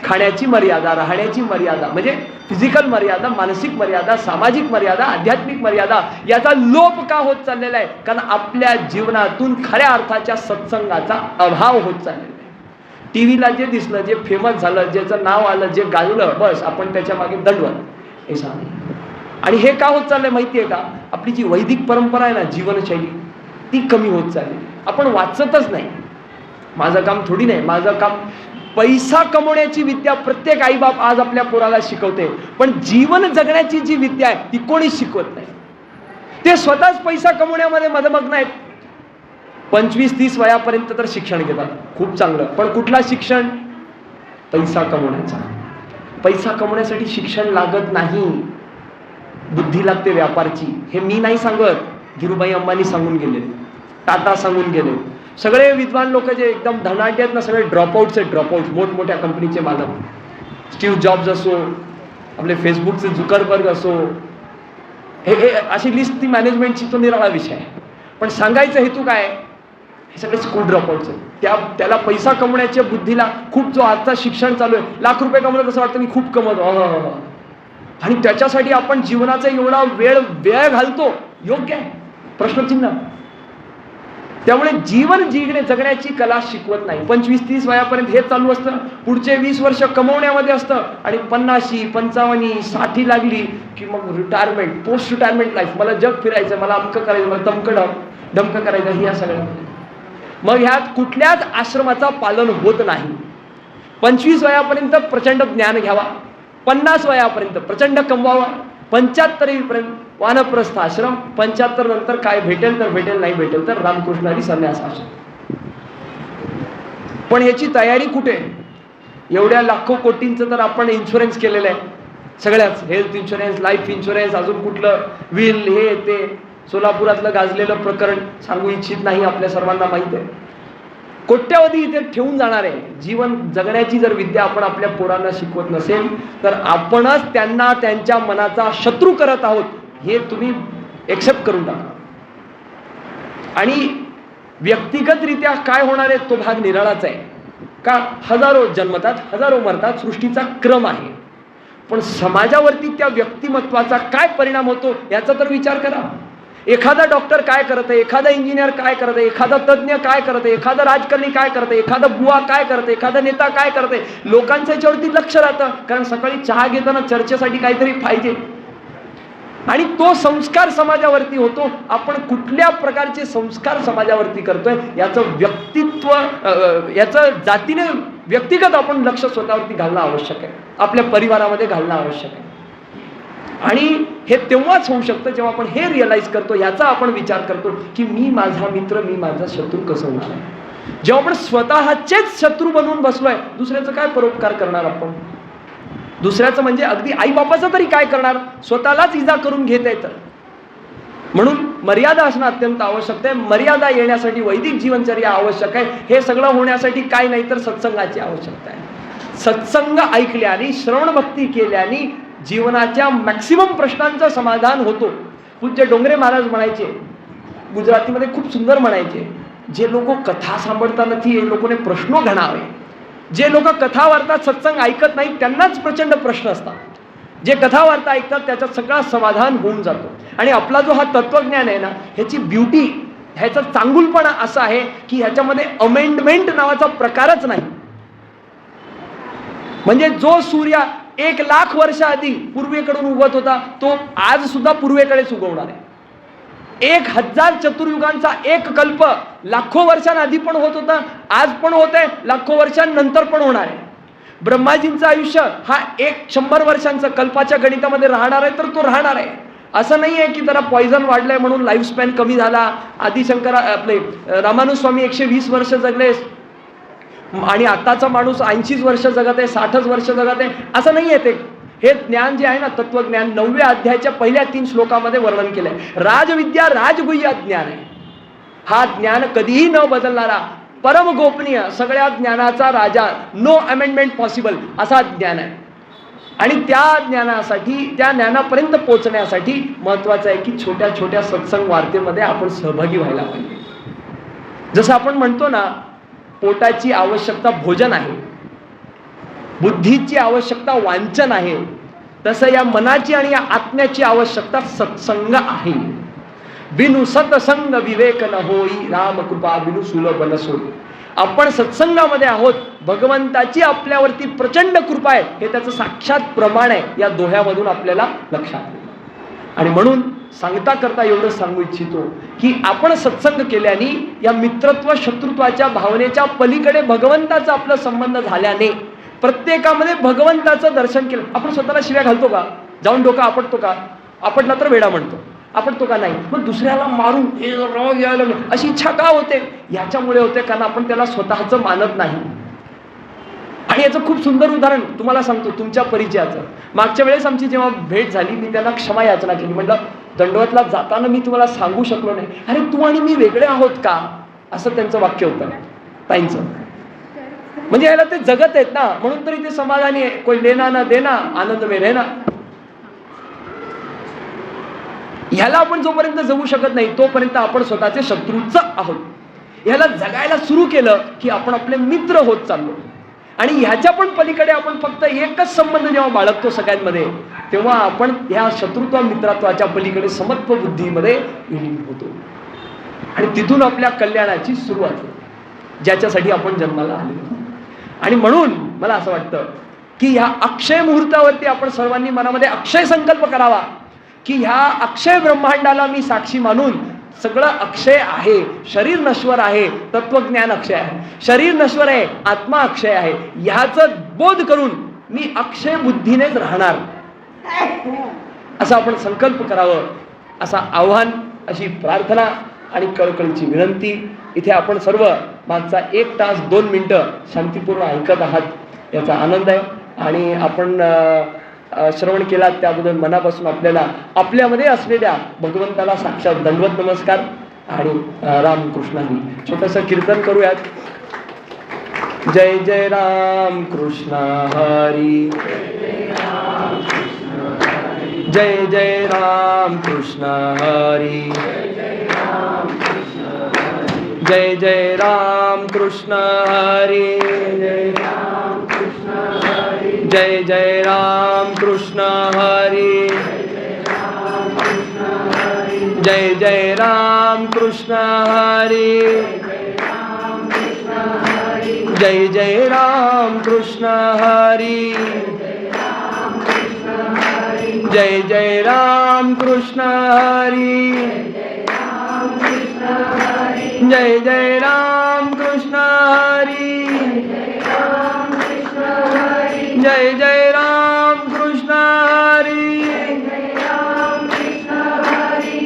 खाण्याची मर्यादा, राहण्याची मर्यादा, म्हणजे फिजिकल मर्यादा, मानसिक मर्यादा, सामाजिक मर्यादा, आध्यात्मिक मर्यादा याचा लोप का होत चाललेला आहे? कारण आपल्या जीवनातून खऱ्या अर्थाच्या सत्संगाचा अभाव होत चाललेला आहे. टीव्हीला जे दिसलं, जे फेमस झालं, ज्याचं नाव आलं, जे गाजलं, बस आपण त्याच्या मागे दंडवत, हे सांग. आणि हे का होत चाललंय माहितीये का? आपली जी वैदिक परंपरा आहे ना, जीवनशैली, ती कमी होत चालली. आपण वाचतच नाही. माझं काम थोडी नाही, माझं काम पैसा कमवण्याची विद्या प्रत्येक आईबाप आज आपल्या पोराला शिकवते, पण जीवन जगण्याची जी विद्या आहे ती कोणीच शिकवत नाही. ते स्वतःच पैसा कमवण्यामध्ये मदमग्न आहेत. 25-30 वयापर्यंत तर शिक्षण घेतात, खूप चांगलं, पण कुठला शिक्षण? पैसा कमवण्याचा. पैसा कमवण्यासाठी शिक्षण लागत नाही, बुद्धी लागते व्यापारची. हे मी नाही सांगत, धीरूभाई अंबानी सांगून गेले, टाटा सांगून गेले. सगळे विद्वान लोक जे एकदम धनाढ्य आहेत ना, सगळे ड्रॉपआउट्स आहेत, ड्रॉपआउट. मोठमोठ्या कंपनीचे मालक, स्टीव्ह जॉब्स असो, आपले फेसबुकचे झुकरबर्ग असो, हे अशी लिस्ट ती मॅनेजमेंटची, तो निराळा विषय आहे. पण सांगायचा हेतू काय? हे सगळे स्कूल ड्रॉपआउट्स आहेत. त्याला पैसा कमवण्याच्या बुद्धीला खूप, जो आजचा शिक्षण चालू आहे, लाख रुपये कमवलं कसं वाटतं मी खूप कमवतो, आणि त्याच्यासाठी आपण जीवनाचा एवढा वेळ घालतो, योग्य आहे? प्रश्नचिन्ह. त्यामुळे जीवन जगण्याची कला शिकवत नाही. 25-30 वयापर्यंत हे चालू असतं, पुढचे 20 वर्ष कमवण्यामध्ये असतं, आणि 50, 55, 60 लागली की मग रिटायरमेंट, पोस्ट रिटायरमेंट लाईफ, मला जग फिरायचं, मला अमकं करायचं, मला धमकं करायचं, हे या सगळ्या. मग ह्यात कुठल्याच आश्रमाचा पालन होत नाही. 25 वयापर्यंत प्रचंड ज्ञान घ्यावा, 50 वयापर्यंत प्रचंड कमवावा, 75 पर्यंत वानप्रस्थ आश्रम, 75 नंतर काय भेटेल तर भेटेल, नाही भेटेल तर रामकृष्ण हरी संन्यास आश्रम. पण याची तयारी कुठे? एवढ्या लाखो कोटींचं तर आपण इन्शुरन्स केलेलं आहे, सगळ्याच, हेल्थ इन्शुरन्स, लाईफ इन्शुरन्स, अजून कुठलं विल, हे ते. सोलापुरातलं गाजलेलं प्रकरण सांगू इच्छित नाही, आपल्या सर्वांना माहित आहे. कोट्यावधी इथे ठेवून जाणार आहे. जीवन जगण्याची जर विद्या आपण आपल्या पोरांना शिकवत नसेल तर आपणच त्यांना त्यांच्या मनाचा शत्रू करत आहोत, हे तुम्ही एक्सेप्ट करून टाका. आणि व्यक्तिगतरित्या काय होणार आहे तो भाग निराळाच आहे. का? हजारो जन्मतात, हजारो मरतात, सृष्टीचा क्रम आहे. पण समाजावरती त्या व्यक्तिमत्वाचा काय परिणाम होतो याचा तर विचार करा. एखादा डॉक्टर काय करत आहे, एखादा इंजिनियर काय करत आहे, एखादा तज्ज्ञ काय करत आहे, एखादा राजकारणी काय करत आहे, एखादा बुवा काय करत आहे, एखादा नेता काय करत आहे, लोकांचं याच्यावरती लक्ष राहतं. कारण सकाळी चहा घेताना चर्चेसाठी काहीतरी पाहिजे, आणि तो संस्कार समाजावरती होतो. आपण कुठल्या प्रकारचे संस्कार समाजावरती करतोय याचं व्यक्तित्व, याचं जातीने व्यक्तिगत आपण लक्ष स्वतःवरती घालणं आवश्यक आहे, आपल्या परिवारामध्ये घालणं आवश्यक आहे. आणि हे तेव्हाच होऊ शकतं जेव्हा आपण हे रिअलाइज करतो, याचा आपण विचार करतो की मी माझा मित्र, मी माझा शत्रू कसं होणार आहे. जेव्हा आपण स्वतःचेच शत्रू बनवून बसलोय, दुसऱ्याचं काय परोपकार करणार आपण? दुसऱ्याचं म्हणजे अगदी आईबापाचं तरी काय करणार? स्वतःलाच इजा करून घेत आहे तर. म्हणून मर्यादा असणं अत्यंत आवश्यक आहे. मर्यादा येण्यासाठी वैदिक जीवनचर्या आवश्यक आहे. हे सगळं होण्यासाठी काय नाही तर सत्संगाची आवश्यकता आहे. सत्संग ऐकल्याने, श्रवण भक्ती केल्याने जीवनाच्या मॅक्सिमम प्रश्नांचं समाधान होतो. पूज्य डोंगरे महाराज म्हणायचे, गुजरातीमध्ये खूप सुंदर म्हणायचे, जे लोक कथा सांभाळता नाही हे लोकोने प्रश्नो घडावे. जे लोक कथा वार्ता सत्संग ऐकत नाही त्यांनाच प्रचंड प्रश्न असतात. जे कथा वार्ता ऐकतात त्याच्यात सगळा समाधान होऊन जातो. आणि आपला जो हा तत्वज्ञान आहे ना, ह्याची ब्युटी, ह्याचा चांगुलपणा असा आहे की ह्याच्यामध्ये अमेंडमेंट नावाचा प्रकारच नाही. म्हणजे जो सूर्य 1,00,000 वर्ष आधी पूर्वेकडून उगवत होता तो आज सुद्धा पूर्वेकडेच उगवणार आहे. 1000 चतुर्युगांचा एक कल्प लाखो वर्षांआधी पण होत होता, आज पण होत आहे, लाखो वर्षांनंतर पण होणार आहे. ब्रह्माजींचं आयुष्य हा 100 वर्षांचा कल्पाच्या गणितामध्ये राहणार आहे तर तो राहणार आहे. असं नाही आहे की जरा पॉइझन वाढलंय म्हणून लाईफ स्पॅन कमी झाला. आदिशंकर आपले रामानुज स्वामी 120 वर्ष जगले आणि आताचा माणूस 80 वर्ष जगत आहे, 60 वर्ष जगत आहे, असं नाही आहे. ते हे ज्ञान जे आहे ना, तत्वज्ञान 9व्या अध्यायाच्या पहिल्या 3 श्लोकामध्ये वर्णन केलंय. राजविद्या राजगुह्य ज्ञान आहे. हा ज्ञान कधीही न बदलणारा, परम गोपनीय, सगळ्या ज्ञानाचा राजा, नो अमेंडमेंट पॉसिबल असा ज्ञान आहे. आणि त्या ज्ञानासाठी, त्या ज्ञानापर्यंत पोहोचण्यासाठी महत्वाचं आहे की छोट्या छोट्या सत्संग वार्तेमध्ये आपण सहभागी व्हायला पाहिजे. जसं आपण म्हणतो ना, पोटाची आवश्यकता भोजन आहे, बुद्धीची आवश्यकता वांचन आहे, तसं या मनाची आणि या आत्म्याची आवश्यकता सत्संग आहे. बिनु सत्संग विवेक न होई, राम कृपा बिनु सुलभ न सोई. आपण सत्संगामध्ये आहोत, भगवंताची आपल्यावरती प्रचंड कृपा आहे, हे त्याचं साक्षात प्रमाण आहे. या दोह्यामधून आपल्याला लक्षात येईल. आणि म्हणून सांगता करता एवढं सांगू इच्छितो की आपण सत्संग केल्याने या मित्रत्व शत्रुत्वाच्या भावनेच्या पलीकडे भगवंताचा आपला संबंध झाल्याने प्रत्येकामध्ये भगवंताचं दर्शन केलं. आपण स्वतःला शिव्या घालतो का? जाऊन डोका आपटतो का? आपटला तर वेडा म्हणतो. आपटतो का? नाही. मग दुसऱ्याला मारून राग यायला अशी इच्छा का होते? याच्यामुळे होते कारण आपण त्याला स्वतःचं मानत नाही. आणि याचं खूप सुंदर उदाहरण तुम्हाला सांगतो, तुमच्या परिचयाचं. मागच्या वेळेस आमची जेव्हा भेट झाली, मी त्यांना क्षमा याचना केली. म्हटलं, दंडवतला जाताना मी तुम्हाला सांगू शकलो नाही. अरे तू आणि मी वेगळे आहोत का? असं त्यांचं वाक्य होतं ताईंचं. म्हणजे याला ते जगत आहेत ना, म्हणून तरी ते समाधानी आहे. कोई लेना ना देना, आनंद में रहना. ह्याला आपण जोपर्यंत जगू शकत नाही तोपर्यंत आपण स्वतःचे शत्रूच आहोत. ह्याला जगायला सुरू केलं की आपण आपले मित्र होत चाललो. आणि ह्याच्या पण पलीकडे आपण फक्त एकच संबंध जेव्हा बाळगतो सगळ्यांमध्ये, तेव्हा आपण ह्या शत्रुत्व मित्रत्वाच्या पलीकडे समत्व बुद्धीमध्ये विलीन होतो. आणि तिथून आपल्या कल्याणाची सुरुवात होते, ज्याच्यासाठी आपण जन्माला आलेलो. आणि म्हणून मला असं वाटतं की ह्या अक्षय मुहूर्तावरती आपण सर्वांनी मनामध्ये अक्षय संकल्प करावा की ह्या अक्षय ब्रह्मांडाला मी साक्षी मानून, सगळं अक्षय आहे, शरीर नश्वर आहे, तत्वज्ञान अक्षय आहे, शरीर नश्वर आहे, आत्मा अक्षय आहे, ह्याचं बोध करून मी अक्षय बुद्धीनेच राहणार, असा आपण संकल्प करावं, असा आव्हान, अशी प्रार्थना आणि कळकळीची विनंती. इथे आपण सर्व मागचा 1 तास 2 मिनिटं शांतीपूर्ण ऐकत आहात, याचा आनंद आहे. आणि आपण श्रवण केलात त्याबद्दल मनापासून आपल्याला आपल्यामध्ये असलेल्या भगवंताला साक्षात दंडवत नमस्कार आणि रामकृष्ण हरी. छोटंसं कीर्तन करूयात. जय जय राम कृष्ण हरी, जय जय राम कृष्ण हरी, जय जय राम कृष्ण हरी, जय जय राम कृष्ण हरी, जय जय राम कृष्ण हरी, जय जय राम कृष्ण हरी, जय जय राम कृष्ण हरी, जय जय राम कृष्ण हरी, जय जय राम कृष्ण हरी,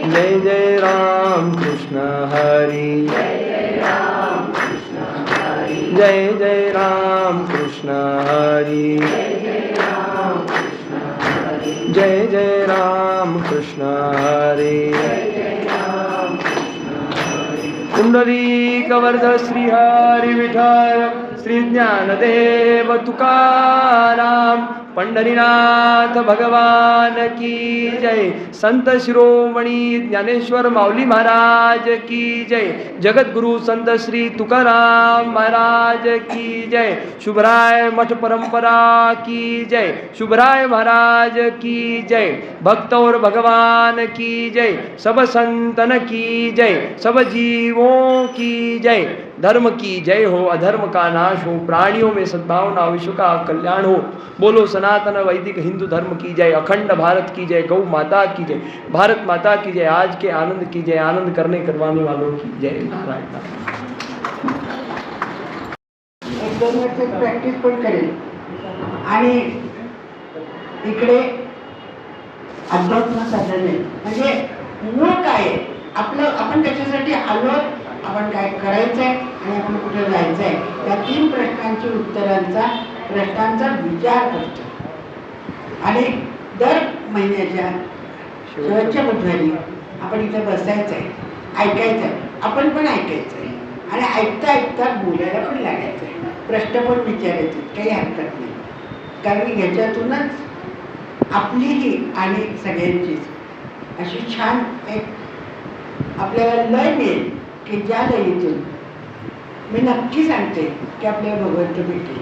जय जय राम कृष्ण हरी, जय जय राम कृष्ण हरी, जय जय राम कृष्ण हरी. पुंडलीक वरद श्री हरी विठ्ठल, श्री ज्ञानदेव तुकाराम, पंढरीनाथ भगवान की जय. संत शिरोमणी ज्ञानेश्वर माऊली महाराज की जय. जगद्गुरु संत श्री तुकाराम महाराज की जय. शुभराय मठ परंपरा की जय. शुभराय महाराज की जय. भक्त और भगवान की जय. सब संतन की जय. सब जीवों की जय. धर्म की जय हो, अधर्म का नाश हो, प्राणियों में सद्भावना, विश्व का कल्याण हो. बोलो सनातन वैदिक हिंदू धर्म की जय. अखंड भारत की जय. गौ माता की जय. भारत माता की जय. आज के आनंद की जय. आनंद करने करवाने वालों की जय. नारायण. 1-2 वर्ष प्रॅक्टिस पण करेल. आणि इकडे अध्यात्म साधन आहे, म्हणजे मूळ काय आहे आपलं, आपण त्याच्यासाठी आलो, आपण काय करायचं आहे आणि आपण कुठे जायचं आहे, या 3 प्रश्नांचा विचार करतो. आणि दर महिन्याच्या शेवटच्या बुधवारी आपण इथे बसायचं आहे, ऐकायचं आहे, आपण पण ऐकायचं आहे आणि ऐकता ऐकता बोलायला पण लागायचं आहे, प्रश्न पण विचारायचे, काही हरकत नाही. कारण ह्याच्यातूनच आपलीही आणि सगळ्यांचीच अशी छान एक आपल्याला लय मिळेल की ज्या लयीतून मी नक्की सांगते की आपल्याला भगवंत भेटेल,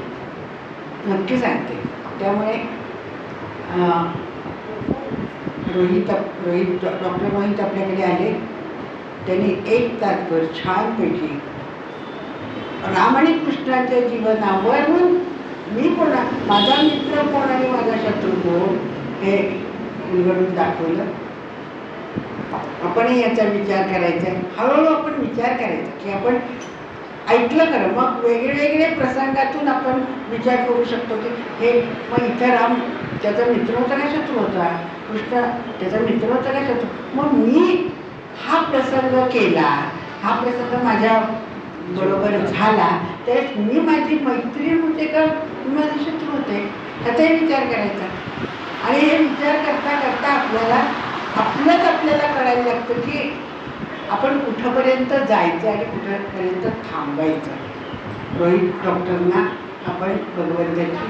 नक्की सांगते. त्यामुळे डॉक्टर रोहित आपल्याकडे आले. त्यांनी 1 तासभर छानपैकी राम आणि कृष्णाच्या जीवनावरून मी कोणा, माझा मित्र कोण आणि माझा शत्रू कोण हे उलगडून दाखवलं. आपणही याचा विचार करायचा आहे. हळूहळू आपण विचार करायचा की आपण ऐकलं खरं, मग वेगवेगळे प्रसंगातून आपण विचार करू शकतो की हे मग इथं राम त्याचा मित्र होता का शत्रू होता, कृष्ण त्याचा मित्र होता का शत्रू, मग मी हा प्रसंग केला, हा प्रसंग माझ्या बरोबर झाला, त्यावेळेस मी माझी मैत्रीण होते का मी माझे शत्रू होते, ह्याचाही विचार करायचा. आणि हे विचार करता करता आपल्याला कळायला लागतं की आपण कुठंपर्यंत जायचं आणि कुठंपर्यंत थांबायचं. रोहित डॉक्टरना आपण भगवंताची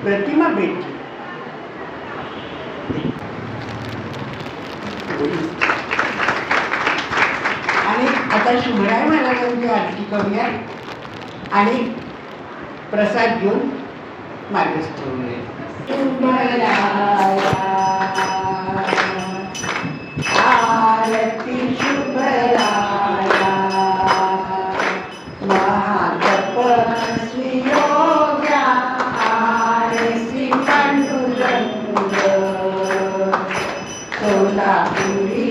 प्रतिमा भेटली. आणि आता शुभराय महाराजांची आरती करूया आणि प्रसाद घेऊन मार्गस्थ होऊया. शुभराया आरती शुभराया महातपस्वी योग्या आरसी पांडुरंग सोलापुरी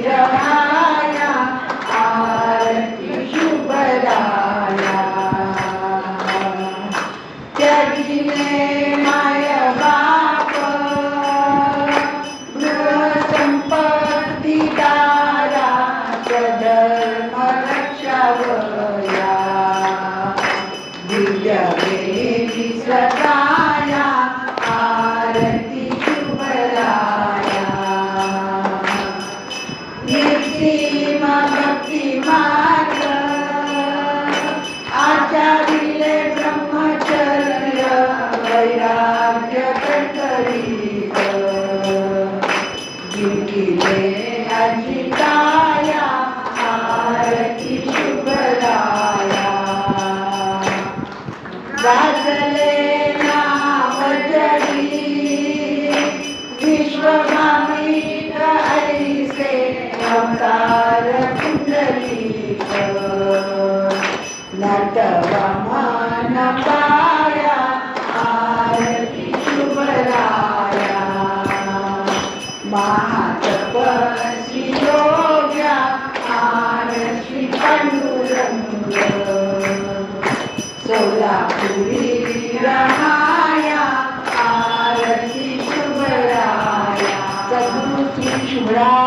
रहाया आरती शुभराया त्यागिने माय बाप गृहसंपत्ती दारा धर्म रक्षावया दिव्य देवी सदाया आरती शुभराया निर्सीम भक्ती मार्ग आचारिले ब्रह्मचर्य वैराग्य कटकरीत जिंकिले अजिताया आरती शुभराया गाजले नाम जडी विश्वभामिक ऐसे अवतार कुंडलिक नटवमन पाया आरती शुभराया महातपस्वी योग्या आरती पांडुरंग सोलापुरी रहाया आरती शुभराया. सद्गुरू श्री शुभराया